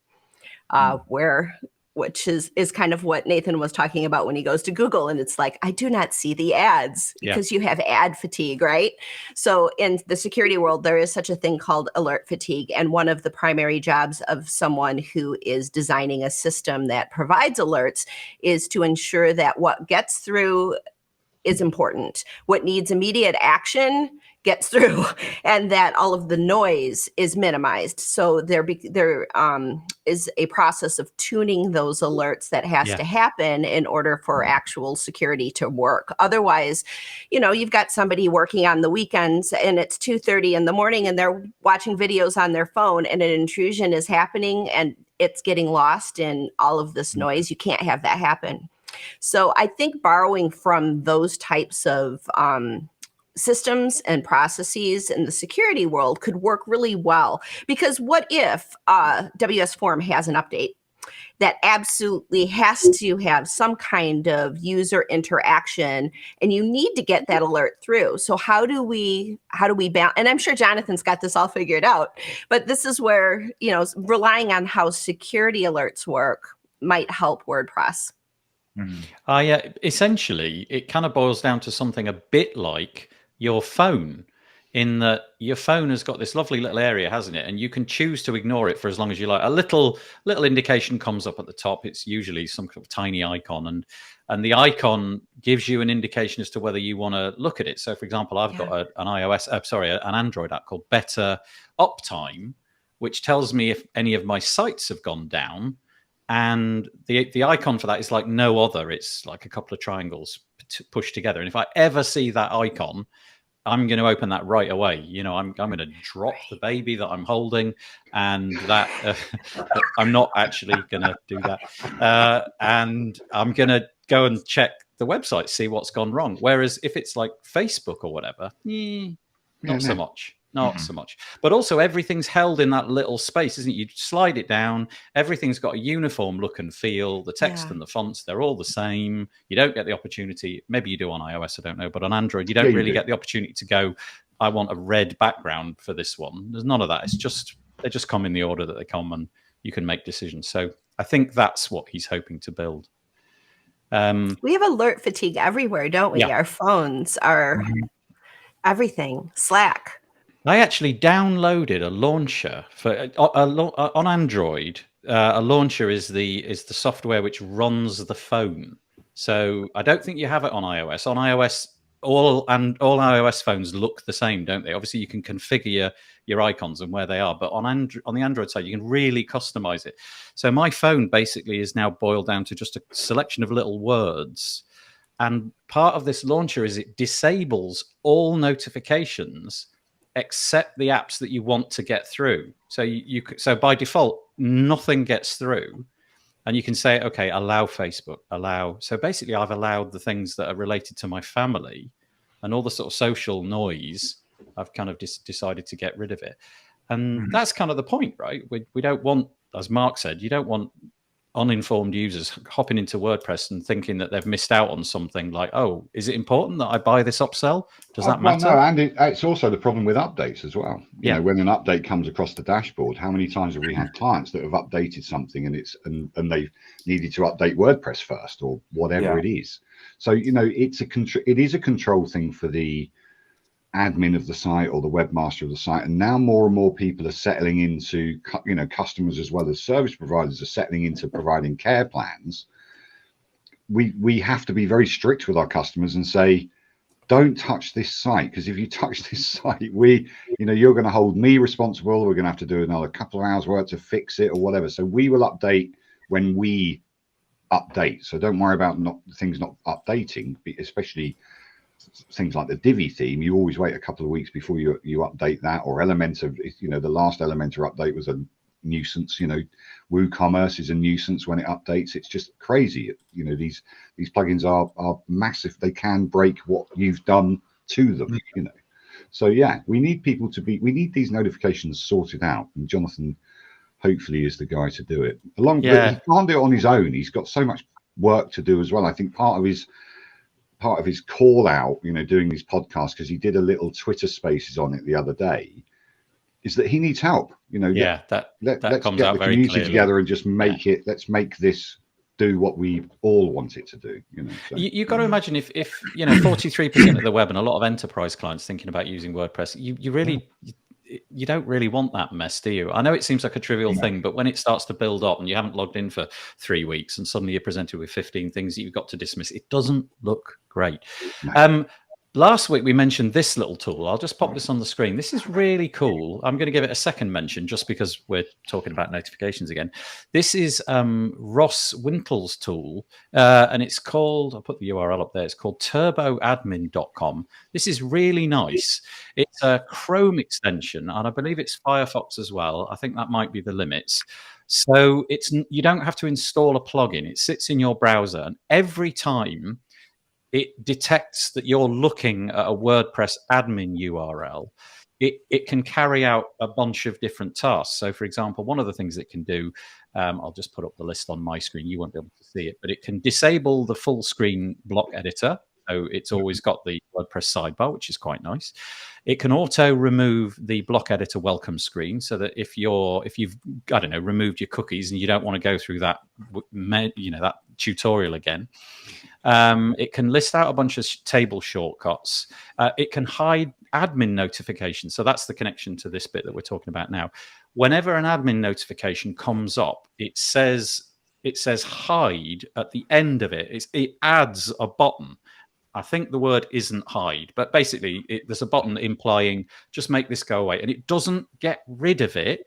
which is kind of what Nathan was talking about when he goes to Google, and it's like, I do not see the ads because you have ad fatigue, right? So in the security world, there is such a thing called alert fatigue. And one of the primary jobs of someone who is designing a system that provides alerts is to ensure that what gets through is important. What needs immediate action gets through, and that all of the noise is minimized. So there is a process of tuning those alerts that has to happen in order for actual security to work. Otherwise, you've got somebody working on the weekends and it's 2:30 in the morning and they're watching videos on their phone and an intrusion is happening and it's getting lost in all of this noise. You can't have that happen. So I think borrowing from those types of systems and processes in the security world could work really well. Because what if WS Form has an update that absolutely has to have some kind of user interaction, and you need to get that alert through? So how do we balance? And I'm sure Jonathan's got this all figured out, but this is where, relying on how security alerts work might help WordPress. Essentially, it kind of boils down to something a bit like your phone, in that your phone has got this lovely little area, hasn't it? And you can choose to ignore it for as long as you like. A little indication comes up at the top. It's usually some kind of tiny icon, and the icon gives you an indication as to whether you want to look at it. So, for example, I've got an Android app called Better Uptime, which tells me if any of my sites have gone down. And the icon for that is like no other. It's like a couple of triangles pushed together. And if I ever see that icon, I'm going to open that right away. I'm going to drop the baby that I'm holding, and that I'm not actually going to do that. And I'm going to go and check the website, see what's gone wrong. Whereas if it's like Facebook or whatever, not so much. Not so much. But also everything's held in that little space, isn't it? You slide it down. Everything's got a uniform look and feel. The text and the fonts, they're all the same. You don't get the opportunity. Maybe you do on iOS, I don't know. But on Android, you don't really get the opportunity to go, I want a red background for this one. There's none of that. It's just, they just come in the order that they come and you can make decisions. So I think that's what he's hoping to build. We have alert fatigue everywhere, don't we? Our phones are everything. Slack. I actually downloaded a launcher for on Android. A launcher is the software which runs the phone. So I don't think you have it on iOS. On iOS, all iOS phones look the same, don't they? Obviously, you can configure your icons and where they are, but on the Android side, you can really customize it. So my phone basically is now boiled down to just a selection of little words. And part of this launcher is it disables all notifications except the apps that you want to get through. So so by default, nothing gets through, and you can say, okay, allow Facebook, allow. So basically, I've allowed the things that are related to my family, and all the sort of social noise. I've kind of decided to get rid of it, and that's kind of the point, right? We don't want, as Mark said, you don't want uninformed users hopping into WordPress and thinking that they've missed out on something. Like, oh, is it important that I buy this upsell? Does that matter? Well, no, and it's also the problem with updates as well. You Yeah. know, when an update comes across the dashboard, how many times have we had clients that have updated something and they've needed to update WordPress first or whatever it is? So, you know, it is a control thing for the admin of the site or the webmaster of the site, and now more and more people are settling into, you know, customers as well as service providers are settling into providing care plans. We have to be very strict with our customers and say, don't touch this site, because if you touch this site, you know, you're going to hold me responsible. We're going to have to do another couple of hours work to fix it or whatever. So we will update when we update. So don't worry about things not updating, especially things like the Divi theme. You always wait a couple of weeks before you update that, or Elementor. You know, the last Elementor update was a nuisance. You know, WooCommerce is a nuisance when it updates. It's just crazy. You know, these plugins are massive. They can break what you've done to them, you know. So yeah, we need these notifications sorted out, and Jonathan hopefully is the guy to do it. But he can't do it on his own. He's got so much work to do as well. I think part of his call out, you know, doing these podcasts, because he did a little Twitter Spaces on it the other day, is that he needs help. You know, let's comes get out the very community clearly together and just make it. Let's make this do what we all want it to do. You know, so. You've got to imagine if you know 43% of the web and a lot of enterprise clients thinking about using WordPress, you don't really want that mess, do you? I know it seems like a trivial thing, but when it starts to build up and you haven't logged in for 3 weeks and suddenly you're presented with 15 things that you've got to dismiss, it doesn't look great. Last week we mentioned this little tool. I'll just pop this on the screen. This is really cool. I'm going to give it a second mention just because we're talking about notifications again. This is Ross Winkel's tool, and it's called, I'll put the URL up there, it's called turboadmin.com. This is really nice. It's a Chrome extension, and I believe it's Firefox as well. I think that might be the limits. So you don't have to install a plugin. It sits in your browser, and every time it detects that you're looking at a WordPress admin URL, it can carry out a bunch of different tasks. So, for example, one of the things it can do, I'll just put up the list on my screen. You won't be able to see it, but it can disable the full screen block editor. So it's always got the WordPress sidebar, which is quite nice. It can auto remove the block editor welcome screen, so that if you've removed your cookies and you don't want to go through that, that tutorial again. It can list out a bunch of table shortcuts. It can hide admin notifications. So that's the connection to this bit that we're talking about now. Whenever an admin notification comes up, it says hide at the end of it. It adds a button. I think the word isn't hide, but basically there's a button implying just make this go away. And it doesn't get rid of it.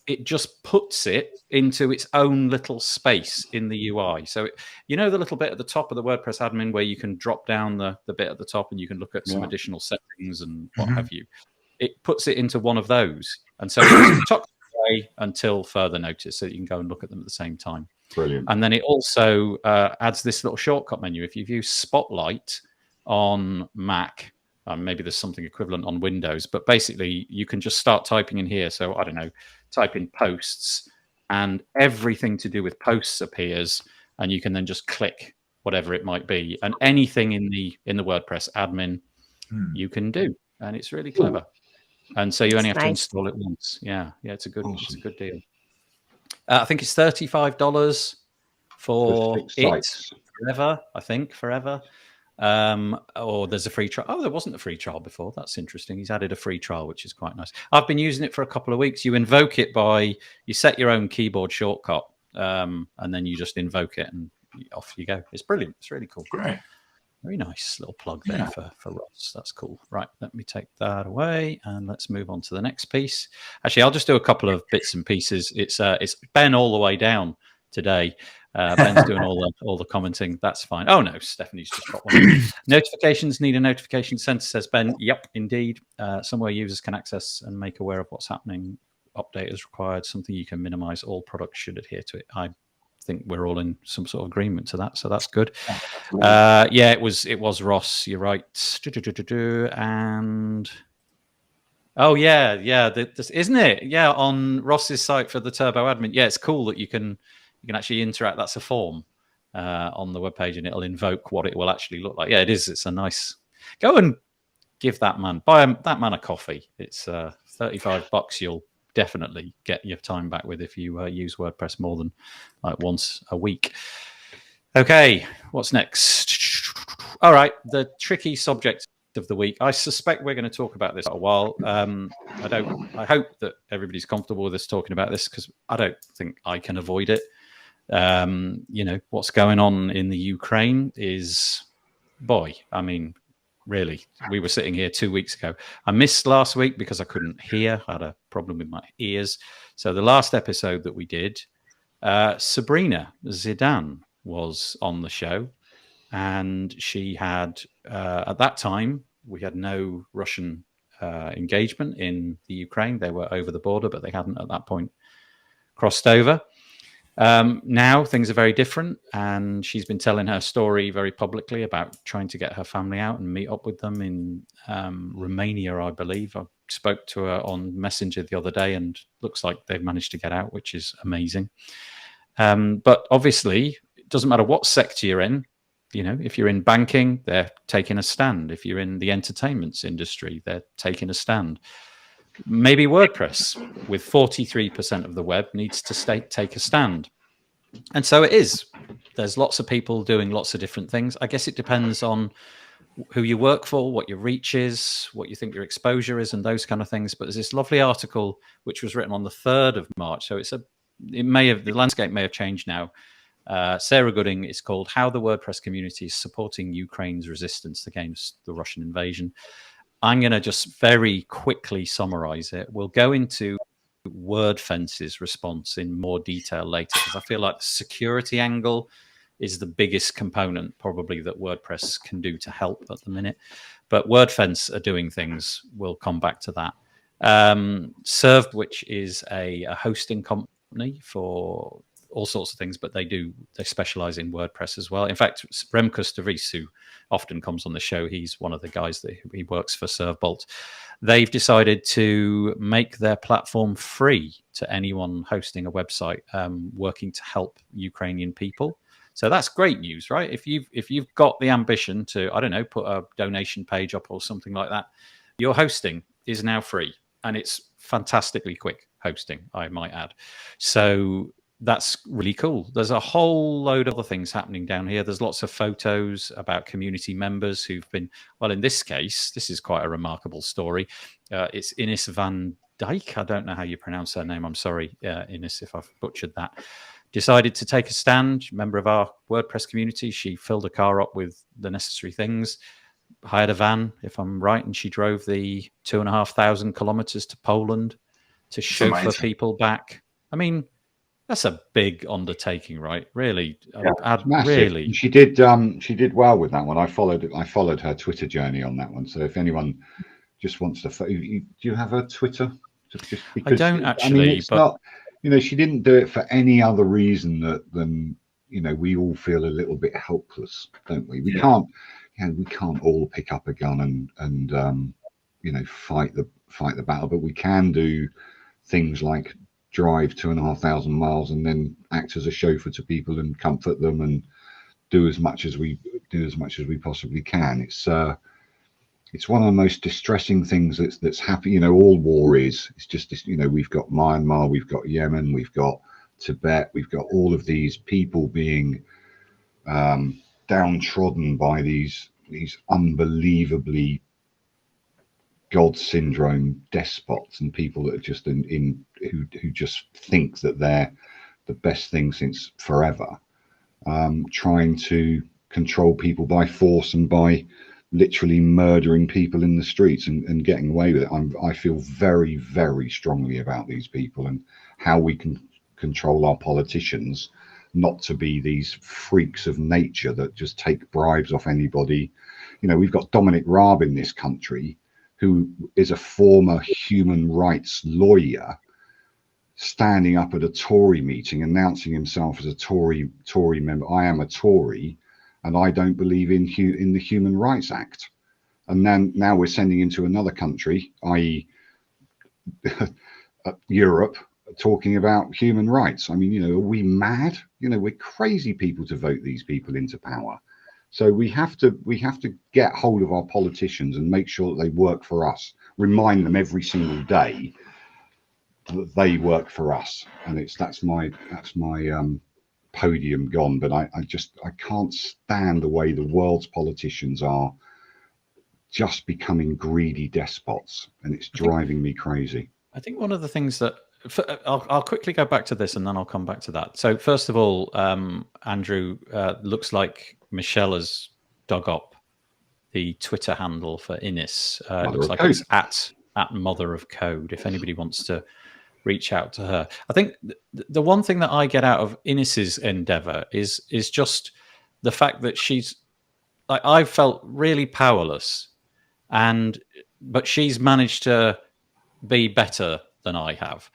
It just puts it into its own little space in the UI. So, the little bit at the top of the WordPress admin where you can drop down the bit at the top and you can look at some additional settings and what have you. It puts it into one of those. And so it's tucked away until further notice, so that you can go and look at them at the same time. Brilliant. And then it also adds this little shortcut menu. If you've used Spotlight on Mac, maybe there's something equivalent on Windows, but basically you can just start typing in here. So I don't know, type in posts and everything to do with posts appears, and you can then just click whatever it might be, and anything in the WordPress admin you can do, and it's really clever. And so you only have to install it once. Yeah, it's a good deal. I think it's $35 for it forever. I think forever. Or there's a free trial. Oh, there wasn't a free trial before. That's interesting. He's added a free trial, which is quite nice. I've been using it for a couple of weeks. You invoke it you set your own keyboard shortcut, and then you just invoke it and off you go. It's brilliant. It's really cool. Great. Very nice little plug there for Ross. That's cool. Right, let me take that away and let's move on to the next piece. Actually, I'll just do a couple of bits and pieces. It's Ben all the way down today. Ben's doing all the commenting. That's fine. Oh no, Stephanie's just got one. Notifications need a notification center, says Ben. Yep, indeed. Somewhere users can access and make aware of what's happening. Update is required. Something you can minimize. All products should adhere to it. I think we're all in some sort of agreement to that, so that's good. It was Ross. You're right. And this, isn't it? Yeah, on Ross's site for the Turbo Admin. Yeah, it's cool that you can You can actually interact. That's a form on the webpage, and it'll invoke what it will actually look like. Yeah, it is. It's a nice. Go and give that man, that man a coffee. It's $35. You'll definitely get your time back with if you use WordPress more than like once a week. Okay, what's next? All right, the tricky subject of the week. I suspect we're going to talk about this for a while. I hope that everybody's comfortable with us talking about this, because I don't think I can avoid it. What's going on in the Ukraine is, really, we were sitting here 2 weeks ago. I missed last week because I couldn't hear. I had a problem with my ears. So the last episode that we did, Sabrina Zidane was on the show, and she had, at that time, we had no Russian engagement in the Ukraine. They were over the border, but they hadn't at that point crossed over. Now things are very different, and she's been telling her story very publicly about trying to get her family out and meet up with them in Romania, I believe. I spoke to her on Messenger the other day, and looks like they've managed to get out, which is amazing. But obviously, it doesn't matter what sector you're in. If you're in banking, they're taking a stand. If you're in the entertainment industry, they're taking a stand. Maybe WordPress, with 43% of the web, needs to take a stand. And so it is. There's lots of people doing lots of different things. I guess it depends on who you work for, what your reach is, what you think your exposure is, and those kind of things. But there's this lovely article which was written on the 3rd of March. So the landscape may have changed now. Sarah Gooding is called "How the WordPress Community is Supporting Ukraine's Resistance Against the Russian Invasion." I'm going to just very quickly summarize it. We'll go into WordFence's response in more detail later, because I feel like the security angle is the biggest component probably that WordPress can do to help at the minute. But WordFence are doing things. We'll come back to that. Served, which is a hosting company for all sorts of things, but they specialize in WordPress as well. In fact, Remco Stavis, who often comes on the show, he's one of the guys that he works for ServeBolt. They've decided to make their platform free to anyone hosting a website, working to help Ukrainian people. So that's great news, right? If you've got the ambition to, I don't know, put a donation page up or something like that, your hosting is now free, and it's fantastically quick hosting, I might add. So that's really cool. There's a whole load of other things happening down here. There's lots of photos about community members who've been, well, in this case, this is quite a remarkable story. It's Ines van Dijk. I don't know how you pronounce her name. I'm sorry, Ines, if I've butchered that. Decided to take a stand, member of our WordPress community. She filled a car up with the necessary things, hired a van, if I'm right, and she drove the 2,500 kilometers to Poland to chauffeur people back. I mean, that's a big undertaking, right? Really, yeah, really. She did well with that one. I followed her Twitter journey on that one. So if anyone just wants to, do you have a Twitter? Just because, I don't actually. I mean, it's not. She didn't do it for any other reason than we all feel a little bit helpless, don't we? We can't all pick up a gun and fight the battle, but we can do things like drive 2,500 miles and then act as a chauffeur to people and comfort them and do as much as we possibly can. It's one of the most distressing things that's happening. All war is. It's just this. We've got Myanmar, we've got Yemen, we've got Tibet, we've got all of these people being downtrodden by these unbelievably God syndrome despots and people that are just who just think that they're the best thing since forever, trying to control people by force and by literally murdering people in the streets and getting away with it. I feel very, very strongly about these people and how we can control our politicians not to be these freaks of nature that just take bribes off anybody. We've got Dominic Raab in this country, who is a former human rights lawyer, standing up at a Tory meeting, announcing himself as a Tory member. I am a Tory, and I don't believe in the Human Rights Act. And then now we're sending him to another country, i.e. Europe, talking about human rights. I mean, you know, are we mad? You know, we're crazy people to vote these people into power. So we have to get hold of our politicians and make sure that they work for us. Remind them every single day that they work for us. And that's my podium gone. But I can't stand the way the world's politicians are just becoming greedy despots, and it's driving me crazy. I think one of the things that I'll quickly go back to this and then I'll come back to that. So first of all, Andrew, looks like Michelle has dug up the Twitter handle for Ines. It looks like it's at Mother of Code. If anybody wants to reach out to her, I think the one thing that I get out of Ines's endeavor is just the fact that she's like, I felt really powerless, but she's managed to be better than I have,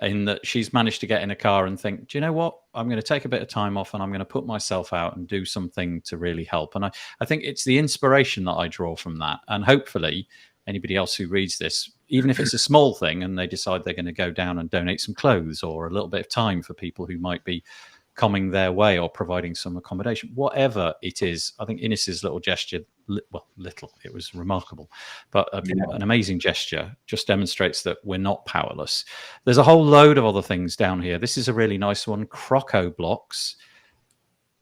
in that she's managed to get in a car and think, do you know what? I'm going to take a bit of time off and I'm going to put myself out and do something to really help. And I think it's the inspiration that I draw from that. And hopefully anybody else who reads this, even if it's a small thing and they decide they're going to go down and donate some clothes or a little bit of time for people who might be coming their way or providing some accommodation, whatever it is, I think Ines's little gesture, it was remarkable, but an amazing gesture, just demonstrates that we're not powerless. There's a whole load of other things down here. This is a really nice one, Croco Blocks.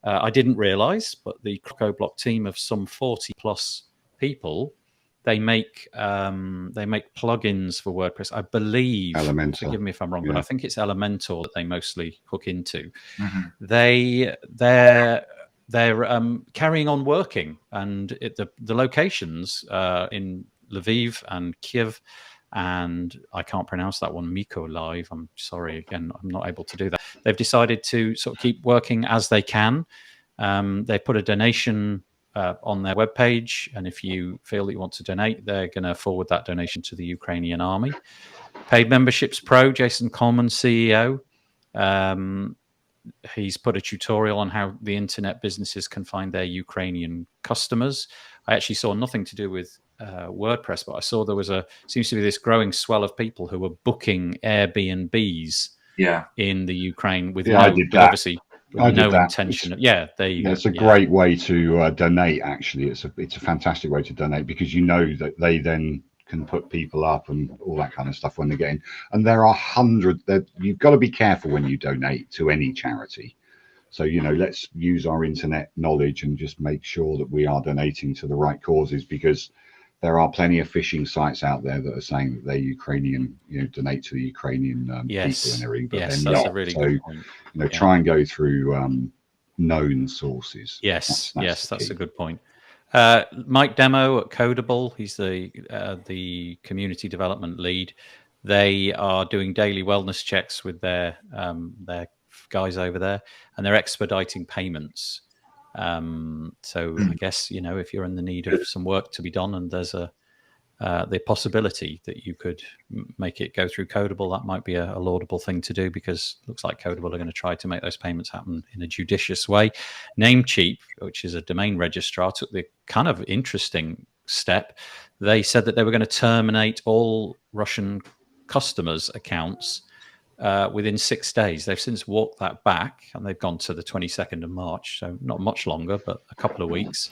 I didn't realize, but the Croco Block team of some 40 plus people, they make plugins for WordPress. I believe, Elementor. Forgive me if I'm wrong, but I think it's Elementor that they mostly hook into. Mm-hmm. They're carrying on working, and the locations in Lviv and Kiev, and I can't pronounce that one, Mykolaiv. I'm sorry, again, I'm not able to do that. They've decided to sort of keep working as they can. They put a donation on their webpage, and if you feel that you want to donate, they're going to forward that donation to the Ukrainian army. Paid Memberships Pro, Jason Coleman, CEO. He's put a tutorial on how the internet businesses can find their Ukrainian customers. I actually saw nothing to do with WordPress, but I saw there seems to be this growing swell of people who were booking Airbnbs in the Ukraine with I did that. Obviously no intention. There you go. It's a great way to donate. Actually, it's a fantastic way to donate, because you know that they then can put people up and all that kind of stuff when they get in. And there are hundreds. You've got to be careful when you donate to any charity. So, you know, let's use our internet knowledge and just make sure that we are donating to the right causes, because there are plenty of phishing sites out there that are saying that they're Ukrainian, you know, donate to the Ukrainian people and everything. But yes, they're that's not. a really So, good point. you know, try and go through known sources. Yes, that's a good point. Mike Demo at Codable, he's the community development lead. They are doing daily wellness checks with their guys over there, and they're expediting payments. So I guess, you know, if you're in the need of some work to be done and there's the possibility that you could make it go through Codable, that might be a laudable thing to do, because it looks like Codable are going to try to make those payments happen in a judicious way. Namecheap, which is a domain registrar, took the kind of interesting step. They said that they were going to terminate all Russian customers' accounts within 6 days. They've since walked that back, and they've gone to the 22nd of March, so not much longer, but a couple of weeks.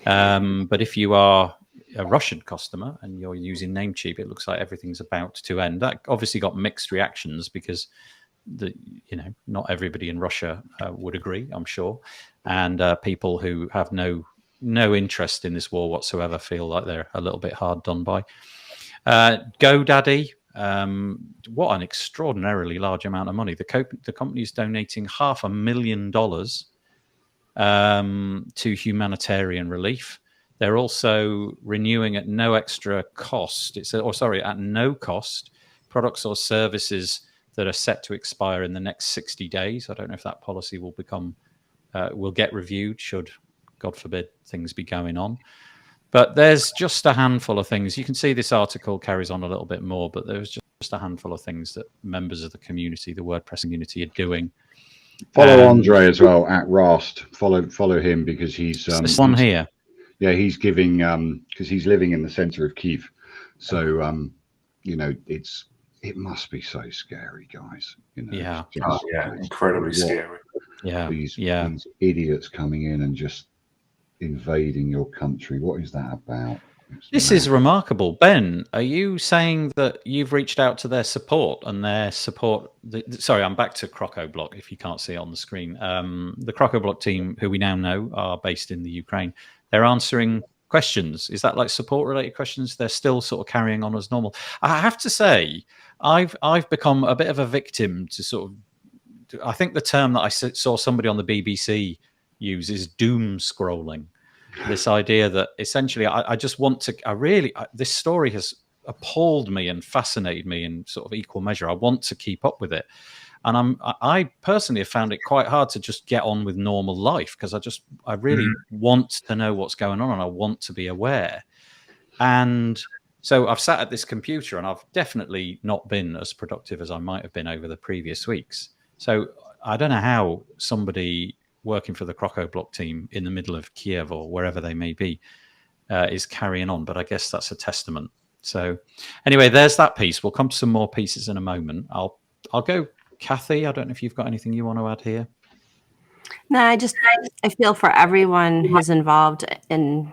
But if you are a Russian customer and you're using Namecheap, it looks like everything's about to end. That obviously got mixed reactions, because not everybody in Russia would agree, I'm sure, and people who have no interest in this war whatsoever feel like they're a little bit hard done by. GoDaddy, what an extraordinarily large amount of money. The company is donating $500,000 to humanitarian relief. They're also renewing at no extra cost. At no cost, products or services that are set to expire in the next 60 days. I don't know if that policy will get reviewed, should, God forbid, things be going on. But there's just a handful of things. You can see this article carries on a little bit more, but there's just a handful of things that members of the community, the WordPress community, are doing. Follow Andre as well at Rast. Follow him, because he's this one here. Yeah, he's giving because he's living in the center of Kyiv. So you know, it's it must be so scary, guys. You know, Yeah. it's just incredibly what scary. Yeah. These idiots coming in and just invading your country. What is that about? This is remarkable. Ben, are you saying that you've reached out to their support and their support? Sorry, I'm back to CrocoBlock if you can't see it on the screen. The CrocoBlock team, who we now know are based in the Ukraine, they're answering questions. Is that like support related questions? They're still sort of carrying on as normal. I have to say, I've become a bit of a victim to sort of, I think the term that I saw somebody on the BBC use is doom scrolling. This idea that essentially I just want to, this story has appalled me and fascinated me in sort of equal measure. I want to keep up with it. And I personally have found it quite hard to just get on with normal life because I really want to know what's going on and I want to be aware. And so I've sat at this computer and I've definitely not been as productive as I might have been over the previous weeks. So I don't know how somebody working for the CrocoBlock team in the middle of Kiev or wherever they may be is carrying on, but I guess that's a testament. So anyway, there's that piece. We'll come to some more pieces in a moment. I'll go Kathy. I don't know if you've got anything you want to add here. No, I feel for everyone who's involved in.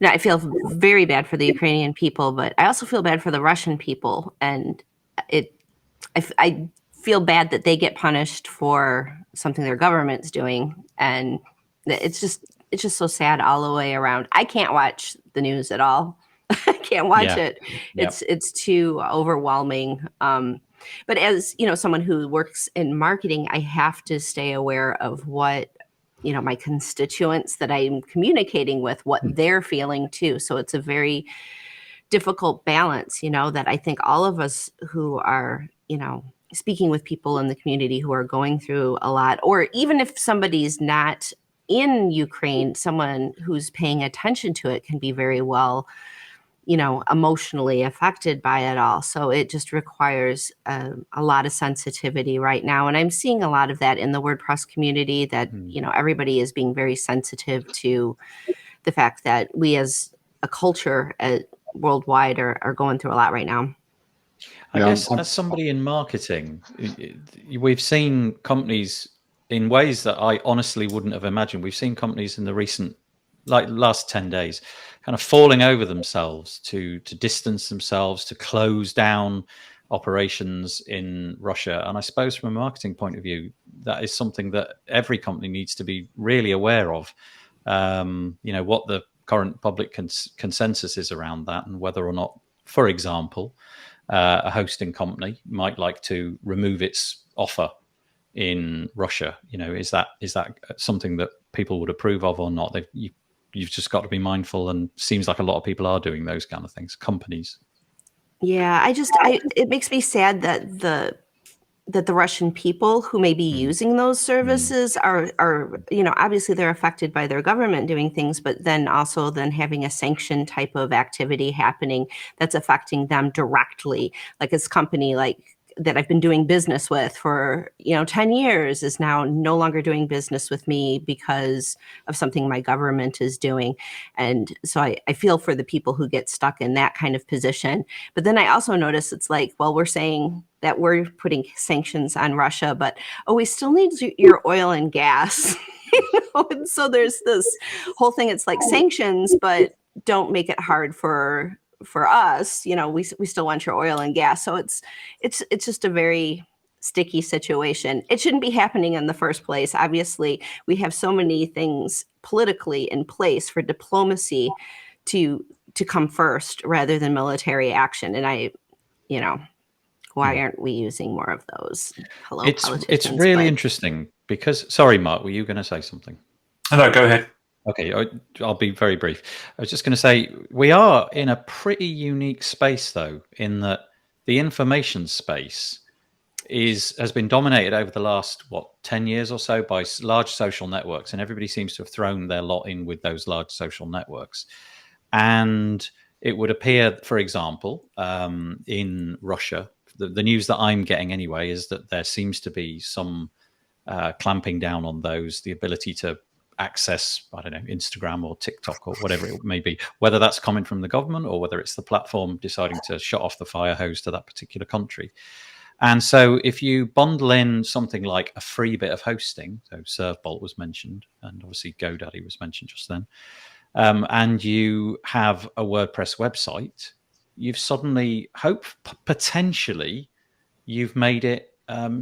I feel very bad for the Ukrainian people, but I also feel bad for the Russian people, and I feel bad that they get punished for something their government's doing, and it's just so sad all the way around. I can't watch the news at all. I can't watch it. Yep. It's too overwhelming. But as someone who works in marketing, I have to stay aware of what my constituents that I'm communicating with, what they're feeling too. So it's a very difficult balance, that I think all of us who are, speaking with people in the community who are going through a lot, or even if somebody's not in Ukraine, someone who's paying attention to it can be very well, emotionally affected by it all. So it just requires a lot of sensitivity right now. And I'm seeing a lot of that in the WordPress community that, everybody is being very sensitive to the fact that we as a culture worldwide are going through a lot right now. I guess as somebody in marketing, we've seen companies in ways that I honestly wouldn't have imagined. We've seen companies in the recent, last 10 days, kind of falling over themselves to distance themselves, to close down operations in Russia. And I suppose from a marketing point of view, that is something that every company needs to be really aware of. What the current public consensus is around that, and whether or not, for example, a hosting company might like to remove its offer in Russia. Is that something that people would approve of or not? You've just got to be mindful, and seems like a lot of people are doing those kind of things, companies. Yeah, it makes me sad that the Russian people who may be using those services are obviously they're affected by their government doing things, but then also having a sanction type of activity happening that's affecting them directly. Like this company that I've been doing business with for 10 years is now no longer doing business with me because of something my government is doing. And so I feel for the people who get stuck in that kind of position. But then I also notice it's like, well, we're saying that we're putting sanctions on Russia, but we still need your oil and gas. And so there's this whole thing. It's like sanctions, but don't make it hard for us. We still want your oil and gas. So it's just a very sticky situation. It shouldn't be happening in the first place. Obviously, we have so many things politically in place for diplomacy to come first rather than military action. And why aren't we using more of those? It's really interesting because, sorry, Mark, were you going to say something? No, go ahead. Okay, I'll be very brief. I was just going to say, we are in a pretty unique space, though, in that the information space has been dominated over the last, 10 years or so by large social networks, and everybody seems to have thrown their lot in with those large social networks. And it would appear, for example, in Russia, the news that I'm getting anyway is that there seems to be some clamping down on those, the ability to access, I don't know, Instagram or TikTok or whatever it may be, whether that's coming from the government or whether it's the platform deciding to shut off the fire hose to that particular country. And so if you bundle in something like a free bit of hosting, so ServBolt was mentioned, and obviously GoDaddy was mentioned just then, and you have a WordPress website, you've suddenly, potentially, you've made it,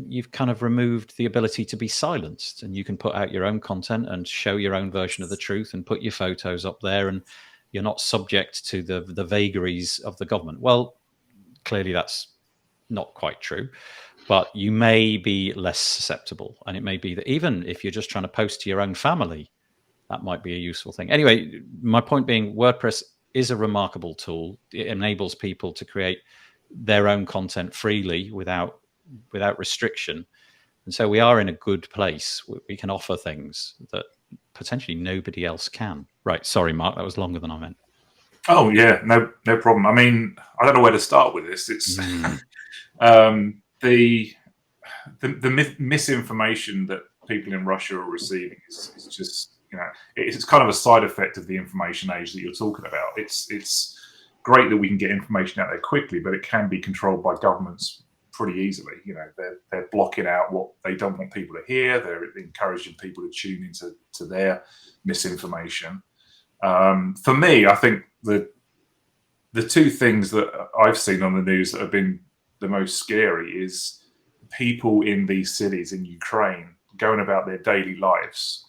you've kind of removed the ability to be silenced, and you can put out your own content and show your own version of the truth and put your photos up there, and you're not subject to the vagaries of the government. Well, clearly that's not quite true, but you may be less susceptible. And it may be that even if you're just trying to post to your own family, that might be a useful thing. Anyway, my point being, WordPress is a remarkable tool. It enables people to create their own content freely without restriction. And so we are in a good place. We can offer things that potentially nobody else can. Right. Sorry, Mark, that was longer than I meant. Oh, yeah, no problem. I mean, I don't know where to start with this. It's the misinformation that people in Russia are receiving is just, you know, it's kind of a side effect of the information age that you're talking about. It's great that we can get information out there quickly, but it can be controlled by governments pretty easily. You know, they're blocking out what they don't want people to hear. They're encouraging people to tune into their misinformation. For me, I think the two things that I've seen on the news that have been the most scary is people in these cities in Ukraine going about their daily lives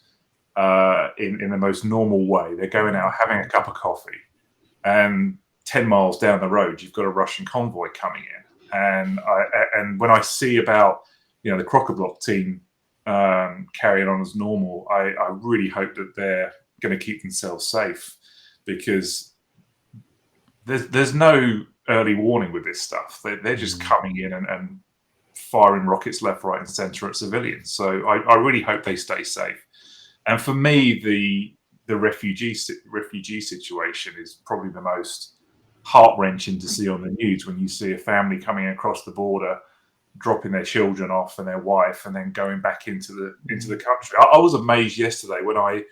in the most normal way. They're going out having a cup of coffee, and 10 miles down the road, you've got a Russian convoy coming in. And when I see about, you know, the Crocker-Block team carrying on as normal, I really hope that they're going to keep themselves safe, because there's no early warning with this stuff. They're just coming in and firing rockets left, right, and centre at civilians. So I really hope they stay safe. And for me, the refugee situation is probably the most heart-wrenching to see on the news, when you see a family coming across the border, dropping their children off and their wife, and then going back into the country. I was amazed yesterday when I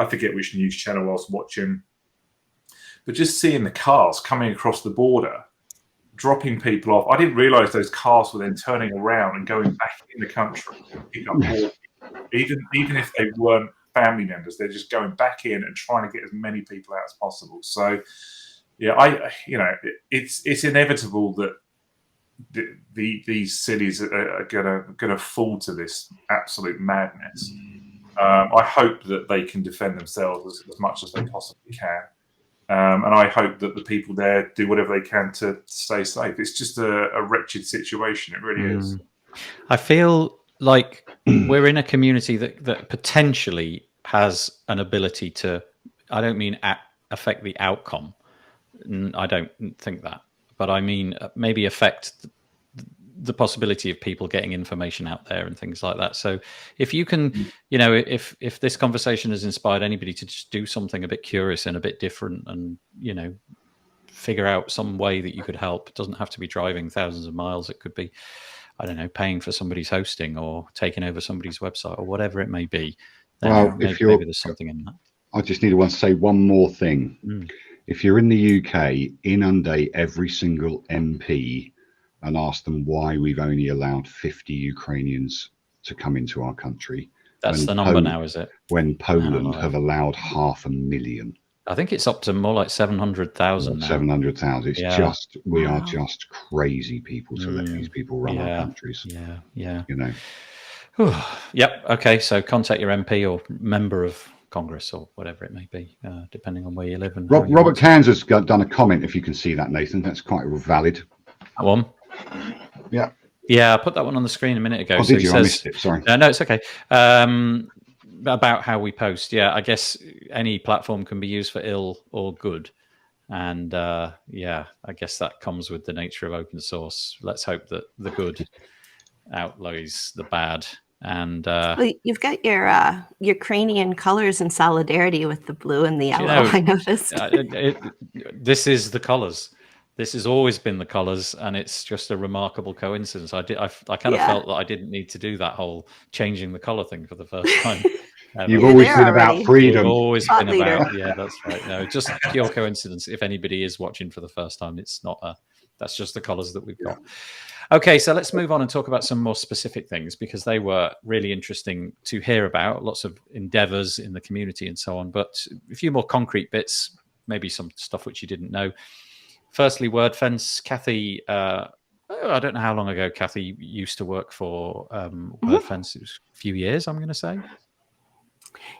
forget which news channel I was watching, but just seeing the cars coming across the border, dropping people off. I didn't realise those cars were then turning around and going back in the country to pick up more people. Even if they weren't family members, they're just going back in and trying to get as many people out as possible. So, yeah, it's inevitable that these cities are gonna fall to this absolute madness. I hope that they can defend themselves as much as they possibly can. And I hope that the people there do whatever they can to stay safe. It's just a wretched situation. It really is. I feel like we're in a community that potentially has an ability to, I don't mean affect the outcome. I don't think that. But I mean maybe affect the possibility of people getting information out there and things like that. So if you can, you know, if this conversation has inspired anybody to just do something a bit curious and a bit different, and, you know, figure out some way that you could help. It doesn't have to be driving thousands of miles. It could be, I don't know, paying for somebody's hosting or taking over somebody's website or whatever it may be. Then maybe there's something in that. I just need to say one more thing. If you're in the UK, inundate every single MP and ask them why we've only allowed 50 Ukrainians to come into our country. That's the number now, is it? When Poland have allowed 500,000. I think it's up to more like 700,000 now. 700,000. It's just, we are just crazy people to let these people run our countries. Yeah. You know. Yep. Okay. So contact your MP or member of Congress or whatever it may be, depending on where you live. And Robert Cairns has done a comment, if you can see that, Nathan. That's quite valid. That one? Yeah, I put that one on the screen a minute ago. Oh, so did you? I missed it. Sorry. No, it's okay. About how we post. Yeah, I guess any platform can be used for ill or good. And I guess that comes with the nature of open source. Let's hope that the good outweighs the bad. And well, you've got your Ukrainian colors in solidarity with the blue and the yellow. I noticed. This is the colors. This has always been the colors, and it's just a remarkable coincidence. I kind of felt that I didn't need to do that whole changing the color thing for the first time. You've You're always there been already. about freedom. We've always Thought been leader. about, yeah, that's right. No, just pure coincidence. If anybody is watching for the first time, it's not that's just the colours that we've got. Okay, so let's move on and talk about some more specific things, because they were really interesting to hear about. Lots of endeavours in the community and so on, but a few more concrete bits, maybe some stuff which you didn't know. Firstly, Wordfence. Kathy, I don't know how long ago Kathy used to work for Wordfence. It was a few years, I'm going to say.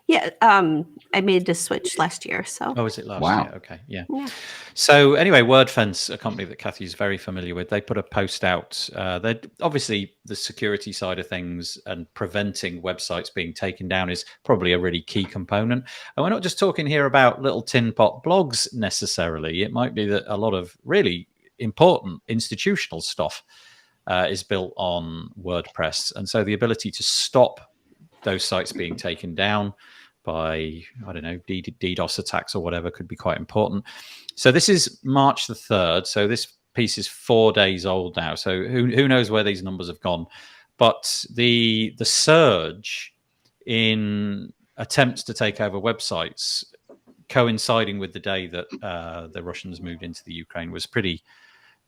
Yeah, I made the switch last year. So. Oh, is it last Wow. year? Okay, yeah. So anyway, Wordfence, a company that Kathy's very familiar with, they put a post out. They obviously, the security side of things and preventing websites being taken down is probably a really key component. And we're not just talking here about little tin pot blogs necessarily. It might be that a lot of really important institutional stuff is built on WordPress, and so the ability to stop those sites being taken down by, I don't know, DDoS attacks or whatever could be quite important. So this is March the 3rd. So this piece is 4 days old now. So who knows where these numbers have gone. But the surge in attempts to take over websites coinciding with the day that the Russians moved into the Ukraine was pretty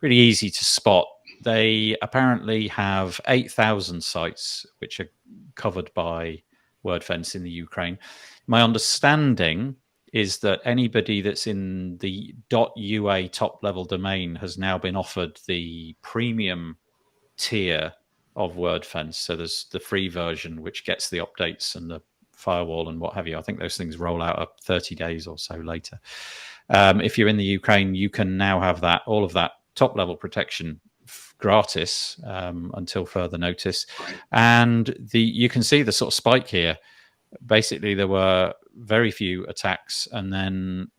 easy to spot. They apparently have 8,000 sites which are covered by Wordfence in the Ukraine. My understanding is that anybody that's in the .ua top level domain has now been offered the premium tier of Wordfence. So there's the free version, which gets the updates and the firewall and what have you. I think those things roll out up 30 days or so later. If you're in the Ukraine, you can now have that, all of that top level protection gratis until further notice. And you can see the sort of spike here. Basically, there were very few attacks, and then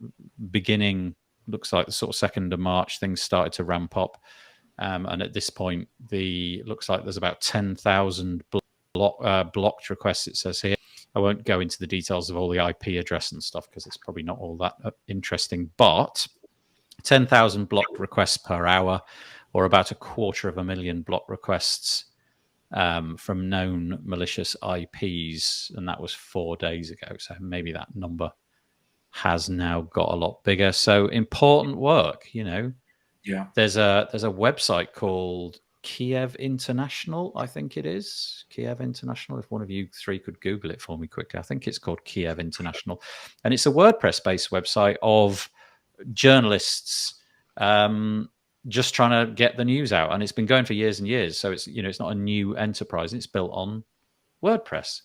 beginning, looks like the sort of 2nd of March, things started to ramp up. And at this point, looks like there's about 10,000 blocked requests, it says here. I won't go into the details of all the IP address and stuff because it's probably not all that interesting, but 10,000 blocked requests per hour, or about 250,000 block requests from known malicious IPs, and that was 4 days ago. So maybe that number has now got a lot bigger. So important work, you know. Yeah. There's a website called Kiev International, I think it is. Kiev International. If one of you three could Google it for me quickly. I think it's called Kiev International. And it's a WordPress-based website of journalists just trying to get the news out, and it's been going for years and years. So it's it's not a new enterprise. It's built on WordPress,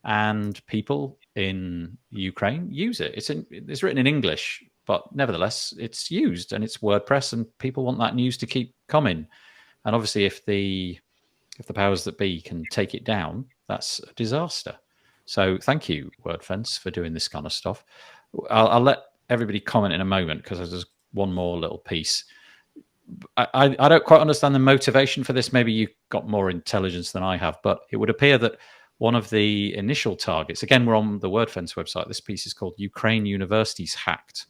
and people in Ukraine use it. It's written in English, but nevertheless it's used, and it's WordPress, and people want that news to keep coming. And obviously, if the powers that be can take it down, that's a disaster. So thank you, Wordfence, for doing this kind of stuff. I'll let everybody comment in a moment because there's one more little piece. I don't quite understand the motivation for this. Maybe you've got more intelligence than I have, but it would appear that one of the initial targets, again, we're on the Wordfence website. This piece is called Ukraine Universities Hacked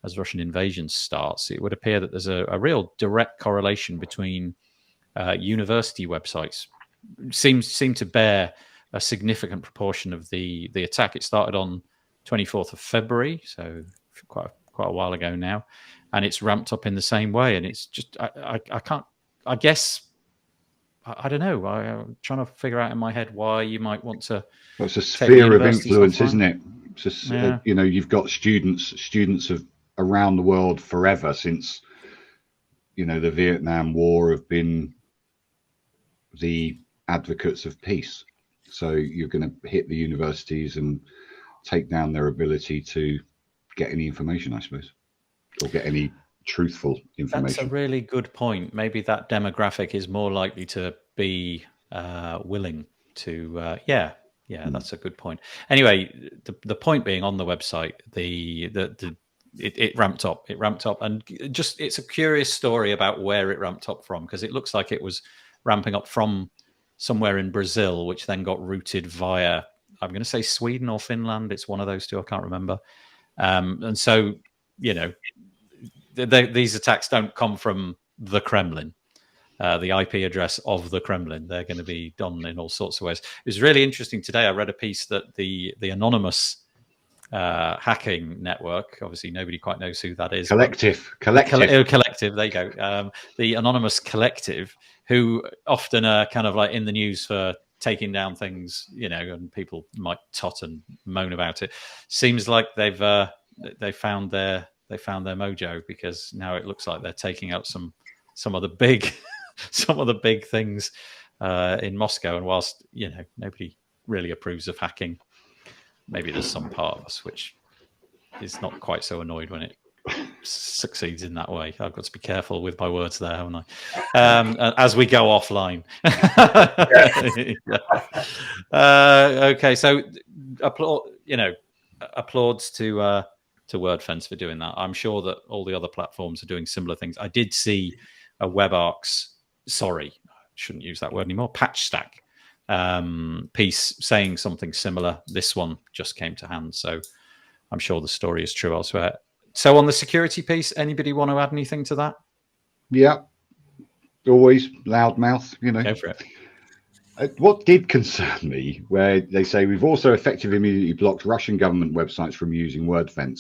as Russian Invasion Starts. It would appear that there's a real direct correlation between university websites seem to bear a significant proportion of the attack. It started on 24th of February, so quite a while ago now, and it's ramped up in the same way. And it's just I can't, I guess, I don't know. I'm trying to figure out in my head why you might want to. Well, it's a sphere of influence, offline. isn't it? It's just, you've got students of around the world forever since the Vietnam War have been the advocates of peace. So you're going to hit the universities and take down their ability to get any information, I suppose, or get any truthful information. That's a really good point. Maybe that demographic is more likely to be willing to. That's a good point. Anyway, the point being, on the website, it ramped up. It ramped up, and just it's a curious story about where it ramped up from, because it looks like it was ramping up from somewhere in Brazil, which then got routed via, I'm going to say Sweden or Finland. It's one of those two. I can't remember. And so, these attacks don't come from the Kremlin. the IP address of the Kremlin. They're going to be done in all sorts of ways. It was really interesting today. I read a piece that the anonymous hacking network, obviously nobody quite knows who that is. Collective. Collective, there you go. The anonymous collective, who often are kind of like in the news for taking down things, and people might tot and moan about it. Seems like they found their mojo, because now it looks like they're taking out some of the big things in Moscow. And whilst nobody really approves of hacking, maybe there's some part of us which is not quite so annoyed when it succeeds in that way. I've got to be careful with my words there, haven't I? As we go offline. Okay, so applauds to WordFence for doing that. I'm sure that all the other platforms are doing similar things. I did see a WebArcs, sorry, I shouldn't use that word anymore, patch stack piece saying something similar. This one just came to hand, so I'm sure the story is true elsewhere. So on the security piece, anybody want to add anything to that? Yeah, always loudmouth, Go for it. What did concern me, where they say we've also effectively immediately blocked Russian government websites from using WordFence.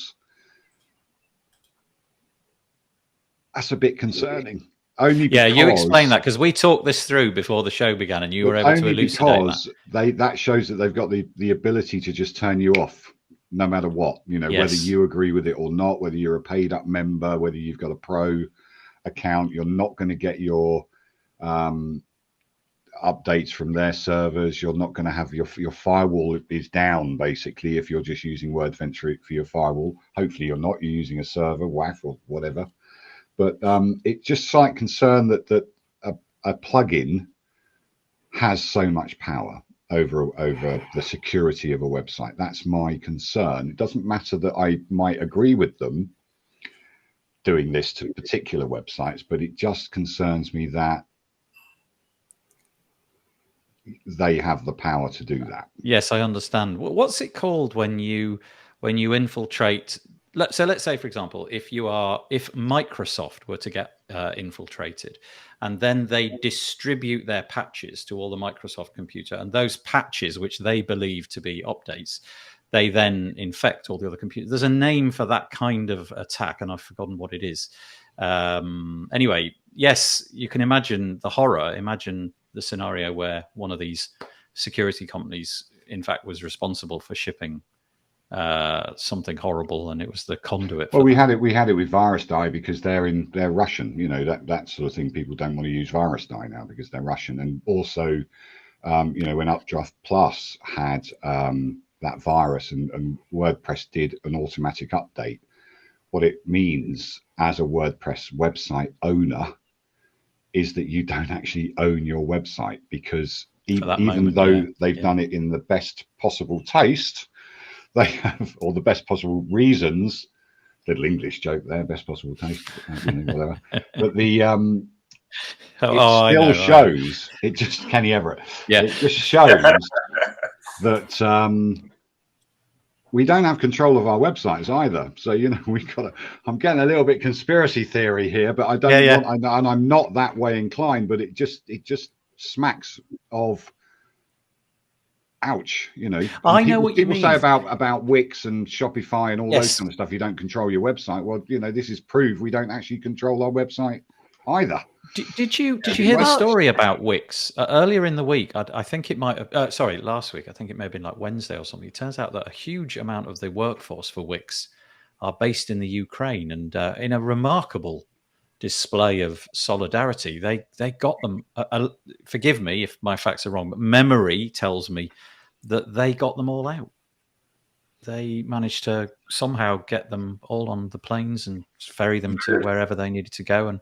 That's a bit concerning. Only because, you explained that, because we talked this through before the show began, and you were able to elucidate that. That shows that they've got the ability to just turn you off no matter what, Yes. Whether you agree with it or not, whether you're a paid up member, whether you've got a pro account, you're not going to get your updates from their servers. You're not going to have your firewall is down, basically, if you're just using WordFence for your firewall. Hopefully you're not. You're using a server, WAF or whatever. But it's just slight concern that a plugin has so much power over the security of a website. That's my concern. It doesn't matter that I might agree with them doing this to particular websites, but it just concerns me that they have the power to do that. Yes, I understand. What's it called when you infiltrate? Let's say, for example, if Microsoft were to get infiltrated, and then they distribute their patches to all the Microsoft computer, and those patches, which they believe to be updates, they then infect all the other computers. There's a name for that kind of attack, and I've forgotten what it is. Anyway, yes, you can imagine the horror. Imagine the scenario where one of these security companies, in fact, was responsible for shipping something horrible, and it was the conduit. Well, we had it with VirusDie, because they're Russian. That sort of thing. People don't want to use VirusDie now because they're Russian. And also, when Updraft Plus had that virus, and WordPress did an automatic update. What it means as a WordPress website owner is that you don't actually own your website, because even though they've done it in the best possible taste, they have, or the best possible reasons, little English joke there, best possible taste, whatever. But shows, it just, Kenny Everett, it just shows that we don't have control of our websites either. So, we've got I'm getting a little bit conspiracy theory here, but I don't want, and I'm not that way inclined, but it just smacks of, ouch, I know what you mean. People say about Wix and Shopify and all those kind of stuff. You don't control your website. Well, this is proof we don't actually control our website either. Did you hear the story about Wix earlier in the week? I think it might have. Last week. I think it may have been like Wednesday or something. It turns out that a huge amount of the workforce for Wix are based in the Ukraine, and in a remarkable display of solidarity, they got them. Forgive me if my facts are wrong, but memory tells me that they got them all out. They managed to somehow get them all on the planes and ferry them to wherever they needed to go, and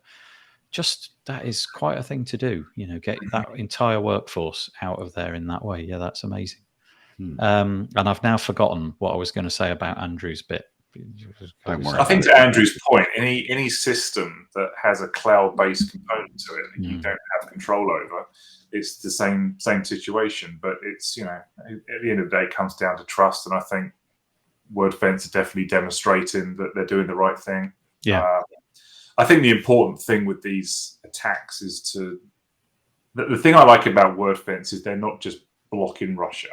just that is quite a thing to do. Get that entire workforce out of there in that way. Yeah, that's amazing. And I've now forgotten what I was going to say about Andrew's bit. Don't worry. I think to Andrew's point, any system that has a cloud-based component to it that you don't have control over, it's the same situation. But it's, at the end of the day, it comes down to trust. And I think WordFence are definitely demonstrating that they're doing the right thing. Yeah. I think the important thing with these attacks is the thing I like about Wordfence is they're not just blocking Russia.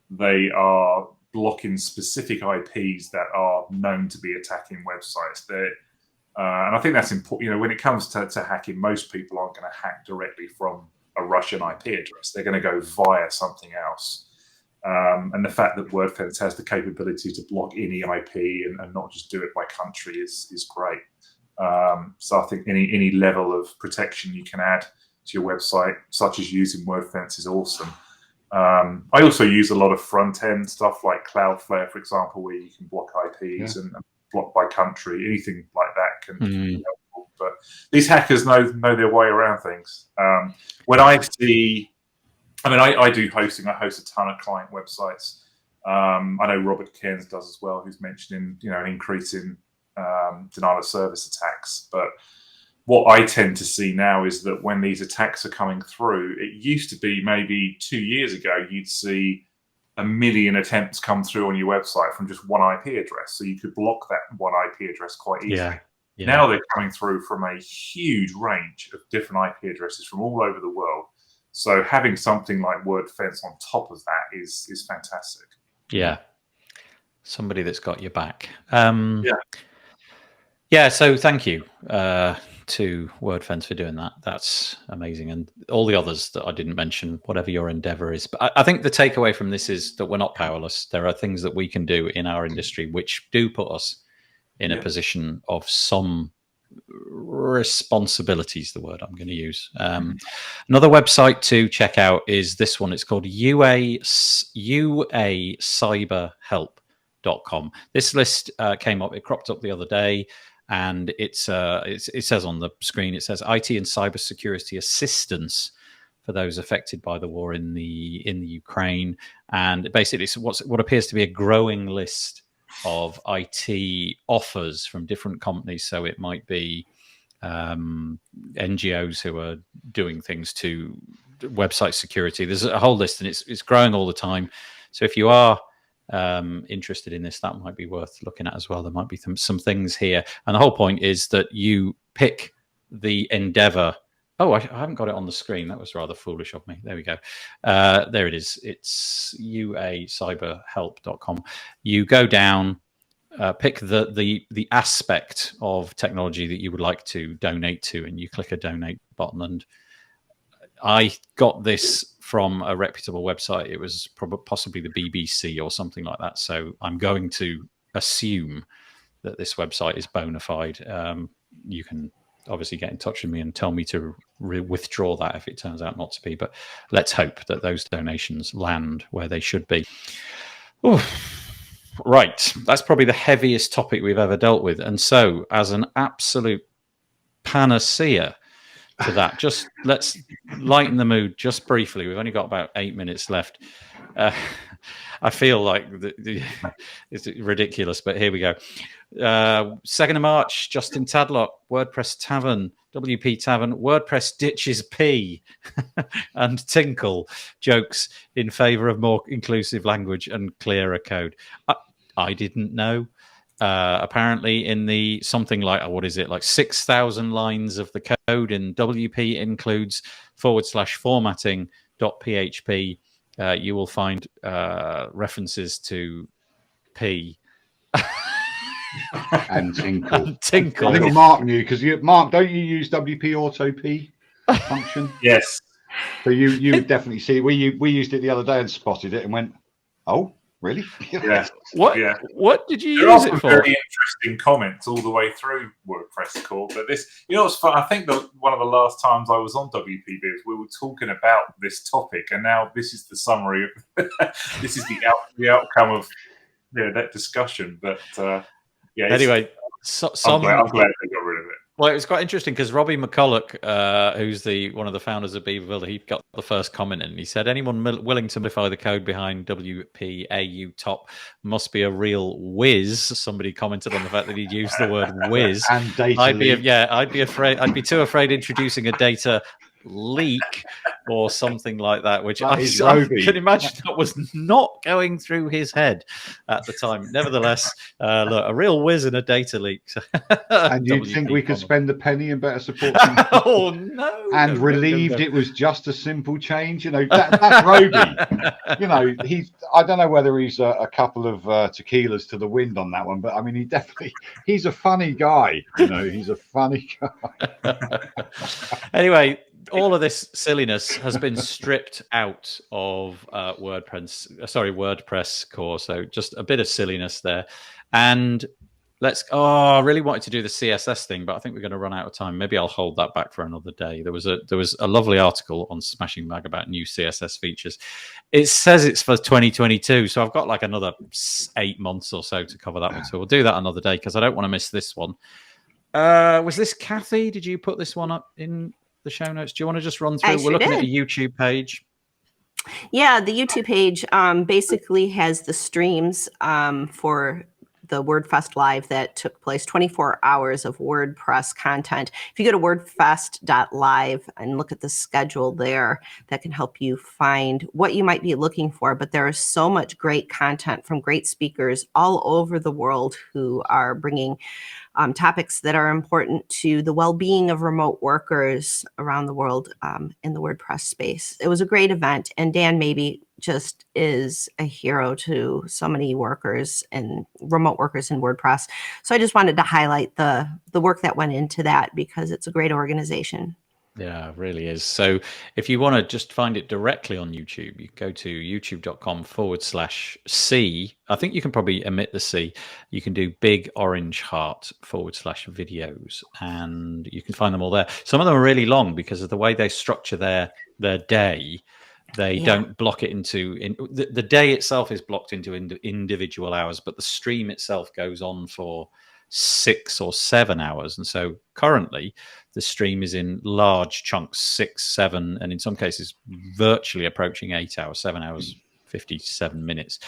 They are blocking specific IPs that are known to be attacking websites. And I think that's important. When it comes to hacking, most people aren't going to hack directly from a Russian IP address. They're going to go via something else. And the fact that Wordfence has the capability to block any IP and not just do it by country is great. So I think any level of protection you can add to your website, such as using Wordfence, is awesome. I also use a lot of front-end stuff like Cloudflare, for example, where you can block IPs and block by country. Anything like that can be helpful. But these hackers know their way around things. When I see, I do hosting. I host a ton of client websites. I know Robert Cairns does as well, who's mentioning an increase in denial of service attacks. But what I tend to see now is that when these attacks are coming through, it used to be maybe 2 years ago, you'd see 1 million attempts come through on your website from just one IP address. So you could block that one IP address quite easily. Yeah. Now they're coming through from a huge range of different IP addresses from all over the world. So having something like Wordfence on top of that is fantastic. Yeah. Somebody that's got your back. Yeah, so thank you to Wordfence for doing that. That's amazing. And all the others that I didn't mention, whatever your endeavor is. But I think the takeaway from this is that we're not powerless. There are things that we can do in our industry which do put us in a position of some responsibilities, the word I'm going to use. Another website to check out is this one. It's called uacyberhelp.com. This list came up, it cropped up the other day. And it says on the screen, it says IT and cybersecurity assistance for those affected by the war in the Ukraine. And basically, it's what appears to be a growing list of IT offers from different companies. So it might be NGOs who are doing things to website security. There's a whole list, and it's growing all the time. So if you are interested in this, that might be worth looking at as well. There might be some things here, and the whole point is that you pick the endeavor. I haven't got it on the screen. That was rather foolish of me. There we go. There it is. It's uacyberhelp.com. You go down, pick the aspect of technology that you would like to donate to, and you click a donate button. And I got this from a reputable website. It was possibly the BBC or something like that. So I'm going to assume that this website is bona fide. You can obviously get in touch with me and tell me to withdraw that if it turns out not to be. But let's hope that those donations land where they should be. Ooh. Right. That's probably the heaviest topic we've ever dealt with. And so as an absolute panacea to that, just let's lighten the mood just briefly. We've only got about 8 minutes left. I feel like it's ridiculous, but here we go. 2nd of March, Justin Tadlock, WordPress Tavern, WP Tavern, WordPress ditches P, and Tinkle jokes in favor of more inclusive language and clearer code. I didn't know. Apparently in the something like, what is it, like 6,000 lines of the code in WP includes /formatting.php. You will find references to P and Tinkle. And Tinkle. I think Mark knew, because Mark, don't you use WP Auto P function? Yes. So you definitely see. We used it the other day and spotted it and went, oh, really? Yeah. What did you there use it for? Very interesting comments all the way through WordPress core. But this, what's fun? I think that one of the last times I was on WP Biz, we were talking about this topic, and now this is the summary of this is the outcome of that discussion. But anyway, I'm glad they got rid of it. Well, it was quite interesting because Robbie McCulloch, who's one of the founders of Beaver Builder, he got the first comment in. He said, anyone willing to modify the code behind WPAU top must be a real whiz. Somebody commented on the fact that he'd used the word whiz. And data I'd be too afraid introducing a data leak or something like that, which That is I Roby. can imagine that was not going through his head at the time. Nevertheless, look, a real whiz in a data leak. And you'd think we could spend a penny and better support him. Oh no! And relieved it was just a simple change. You know, that's Roby. You know, I don't know whether he's a couple of tequilas to the wind on that one, but I mean, he's a funny guy. You know, he's a funny guy. Anyway, all of this silliness has been stripped out of WordPress core. So just a bit of silliness there. And I really wanted to do the CSS thing, but I think we're going to run out of time. Maybe I'll hold that back for another day. There was a lovely article on Smashing Mag about new CSS features. It says it's for 2022, so I've got like another 8 months or so to cover that one. So we'll do that another day because I don't want to miss this one. Was this Kathy? Did you put this one up in the show notes? Do you want to just run through? We're looking at a YouTube page. Yeah, the YouTube page basically has the streams for the WordFest Live that took place, 24 hours of WordPress content. If you go to wordfest.live and look at the schedule there, that can help you find what you might be looking for. But there is so much great content from great speakers all over the world who are bringing topics that are important to the well-being of remote workers around the world in the WordPress space. It was a great event, and Dan maybe just is a hero to so many workers and remote workers in WordPress. So I just wanted to highlight the work that went into that because it's a great organization. Yeah, it really is. So if you want to just find it directly on YouTube, you go to youtube.com/C. I think you can probably omit the C. You can do big orange heart /videos, and you can find them all there. Some of them are really long because of the way they structure their day. They don't block it into the day itself is blocked into individual hours, but the stream itself goes on for 6 or 7 hours. And so currently the stream is in large chunks, 6, 7, and in some cases virtually approaching 8 hours, 7 hours, 57 minutes.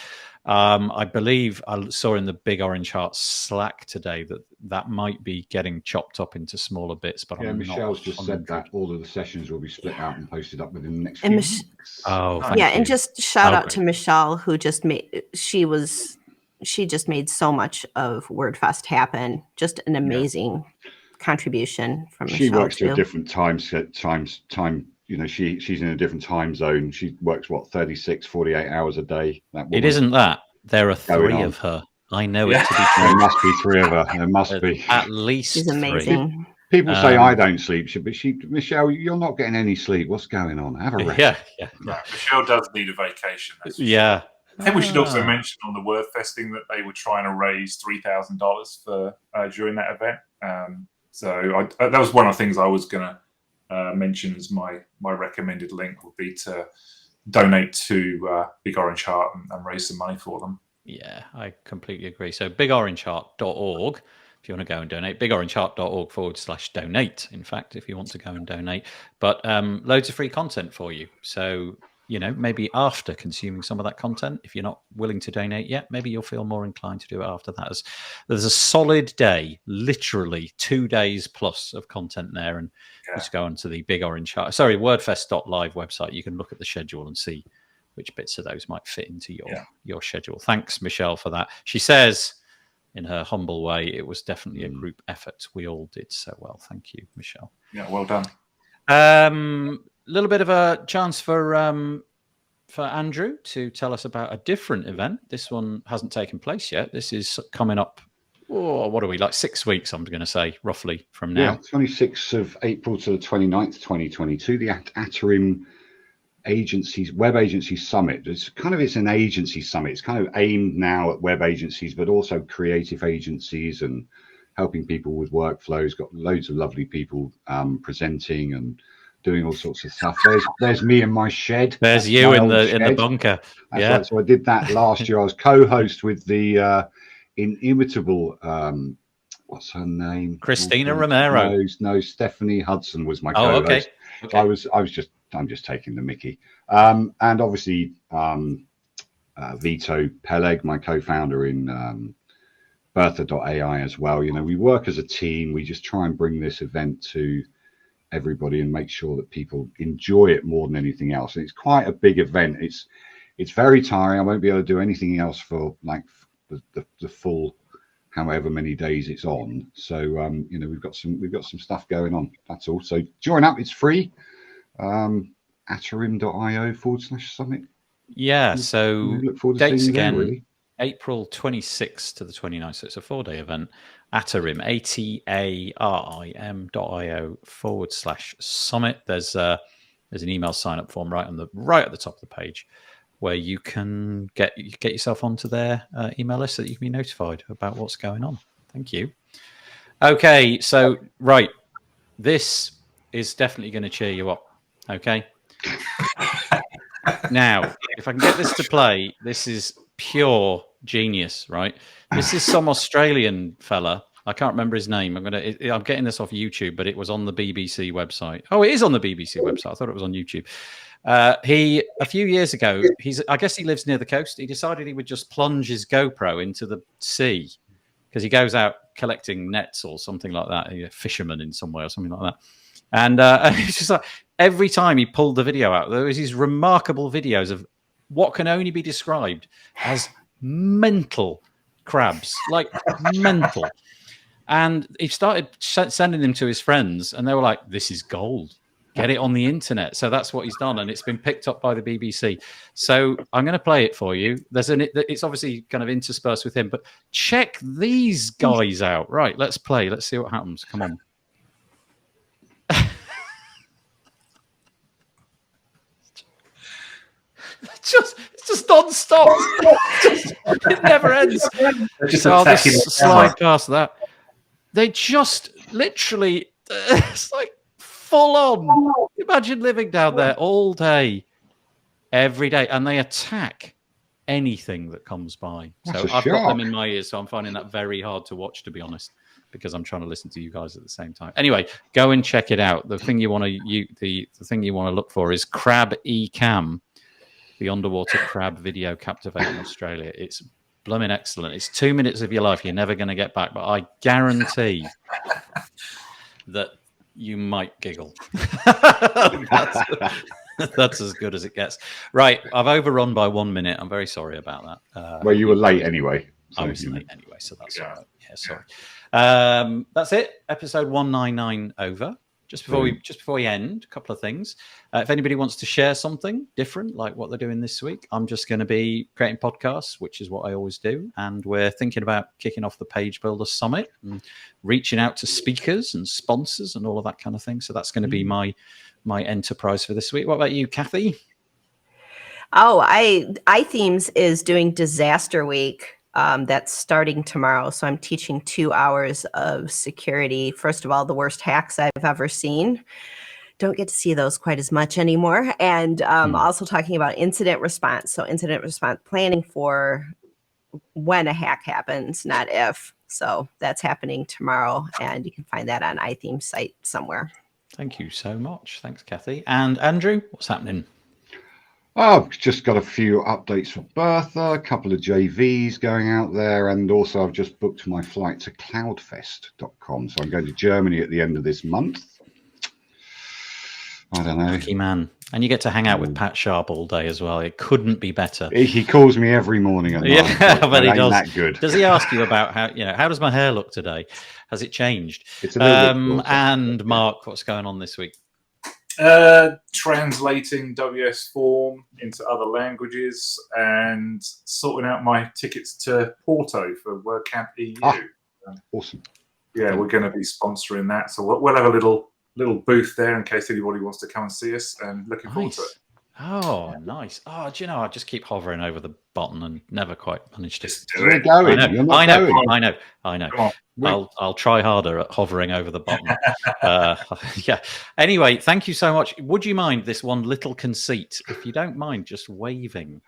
I believe I saw in the Big Orange Heart Slack today that might be getting chopped up into smaller bits. But yeah, I'm Michelle's not just said that all of the sessions will be split out and posted up within the next few And weeks. thank yeah, you. and just shout out great. to Michelle, who just made she just made so much of WordFest happen. Just an amazing contribution from She Michelle works to too. a different time. You know, she's in a different time zone. She works 36, 48 hours a day. It isn't that. There are 3 of her. I know it to be true. There must be 3 of her. There must be. At least She's 3. amazing. People say I don't sleep, but Michelle, you're not getting any sleep. What's going on? Have a rest. Yeah. No, Michelle does need a vacation. That's for sure. Yeah. I think we should also mention on the Wordfest thing that they were trying to raise $3,000 for during that event. So that was one of the things I was going to mention as my recommended link would be to donate to Big Orange Heart and raise some money for them. Yeah, I completely agree. So bigorangeheart.org if you want to go and donate. bigorangeheart.org/donate. In fact, if you want to go and donate. But loads of free content for you. So, you know, maybe after consuming some of that content, if you're not willing to donate yet, maybe you'll feel more inclined to do it after that. There's a solid day, literally 2 days plus of content there. And just go onto the Wordfest.live website. You can look at the schedule and see which bits of those might fit into your schedule. Thanks, Michelle, for that. She says, in her humble way, it was definitely a group effort. We all did so well. Thank you, Michelle. Yeah, well done. Little bit of a chance for Andrew to tell us about a different event. This one hasn't taken place yet. This is coming up. What are we, like 6 weeks, I'm going to say, roughly from now. Yeah, 26th of April to the 29th, 2022, the Atarim Web Agency Summit. It's an agency summit. It's kind of aimed now at web agencies, but also creative agencies and helping people with workflows. Got loads of lovely people presenting and doing all sorts of stuff. There's me in my shed. There's you in the bunker. Right. So I did that last year. I was co-host with the inimitable what's her name? Christina Romero. No, Stephanie Hudson was my co-host. Okay. I'm just taking the mickey. And obviously Vito Peleg, my co-founder in Bertha.ai as well. You know, we work as a team. We just try and bring this event to everybody and make sure that people enjoy it more than anything else. And it's quite a big event. It's very tiring. I won't be able to do anything else for like the full however many days it's on. So you know, we've got some stuff going on. That's all. So join up. It's free. Atarim.io/summit. Yeah. So look forward to dates seeing you again. there, really. April 26th to the 29th. So it's a 4-day event. Atarim, atarim.io/summit. There's an email sign up form right at the top of the page where you can get yourself onto their email list so that you can be notified about what's going on. Thank you. Okay, so right, this is definitely going to cheer you up. Okay. Now, if I can get this to play, this is pure genius, right? This is some Australian fella. I can't remember his name. I'm getting this off YouTube, but it was on the BBC website. Oh, it is on the BBC website. I thought it was on YouTube. A few years ago, I guess he lives near the coast. He decided he would just plunge his GoPro into the sea because he goes out collecting nets or something like that. He's a fisherman in some way or something like that. And it's just like every time he pulled the video out, there was these remarkable videos of what can only be described as mental crabs, like mental. And he started sending them to his friends, and they were like, "This is gold. Get it on the internet." So that's what he's done, and it's been picked up by the BBC. So I'm going to play it for you. It's obviously kind of interspersed with him, but check these guys out. Right, let's play. Let's see what happens. Come on. It's just non-stop. It never ends. I'll just slide past that. They just literally, it's like full on. Imagine living down there all day, every day, and they attack anything that comes by. So I've got them in my ears, so I'm finding that very hard to watch, to be honest, because I'm trying to listen to you guys at the same time. Anyway, go and check it out. The thing you want to look for is Crab Cam, the underwater crab video captivating Australia. It's blooming excellent. It's 2 minutes of your life you're never going to get back, but I guarantee that you might giggle. That's as good as it gets. Right, I've overrun by 1 minute. I'm very sorry about that. Well, you were late anyway. So I was late anyway, so that's all right. Yeah, sorry. That's it. Episode 199 over. Just before we end, a couple of things. If anybody wants to share something different, like what they're doing this week, I'm just going to be creating podcasts, which is what I always do. And we're thinking about kicking off the Page Builder Summit and reaching out to speakers and sponsors and all of that kind of thing. So that's going to be my enterprise for this week. What about you, Kathy? Oh, iThemes is doing Disaster Week. That's starting tomorrow. So I'm teaching 2 hours of security. First of all, the worst hacks I've ever seen. Don't get to see those quite as much anymore. And also talking about incident response. So incident response planning for when a hack happens, not if. So that's happening tomorrow. And you can find that on iThemes site somewhere. Thank you so much. Thanks, Kathy. And Andrew, what's happening? I've just got a few updates for Bertha, a couple of JVs going out there, and also I've just booked my flight to cloudfest.com. So I'm going to Germany at the end of this month. I don't know. Lucky man. And you get to hang out with Pat Sharp all day as well. It couldn't be better. He calls me every morning and night. Yeah, but he does. That good. Does he ask you about how does my hair look today? Has it changed? It's a little bit and Mark, what's going on this week? Translating WS Form into other languages and sorting out my tickets to Porto for WordCamp EU. Awesome. Yeah, we're going to be sponsoring that. So we'll have a little booth there in case anybody wants to come and see us, and looking forward to it. Oh, nice. Oh, do you know, I just keep hovering over the button and never quite manage to do it. I know. I'll try harder at hovering over the button. Yeah. Anyway, thank you so much. Would you mind this one little conceit? If you don't mind just waving,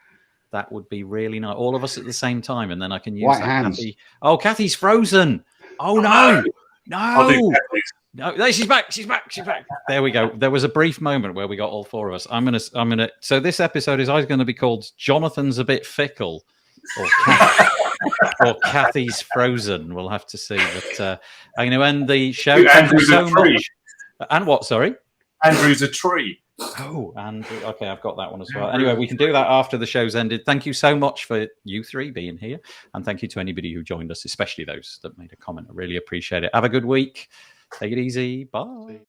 that would be really nice. All of us at the same time, and then I can use White that. hands. Kathy. Oh, Kathy's frozen. Oh, no. No, she's back. There we go. There was a brief moment where we got all four of us. I'm gonna. So this episode is either going to be called "Jonathan's a Bit Fickle" or Kathy's Frozen. We'll have to see. But I'm going to end the show. Thank you so much. And what? Sorry. Andrew's a tree. Oh, and okay, I've got that one as well. Anyway, we can do that after the show's ended. Thank you so much for you three being here. And thank you to anybody who joined us, especially those that made a comment. I really appreciate it. Have a good week. Take it easy. Bye.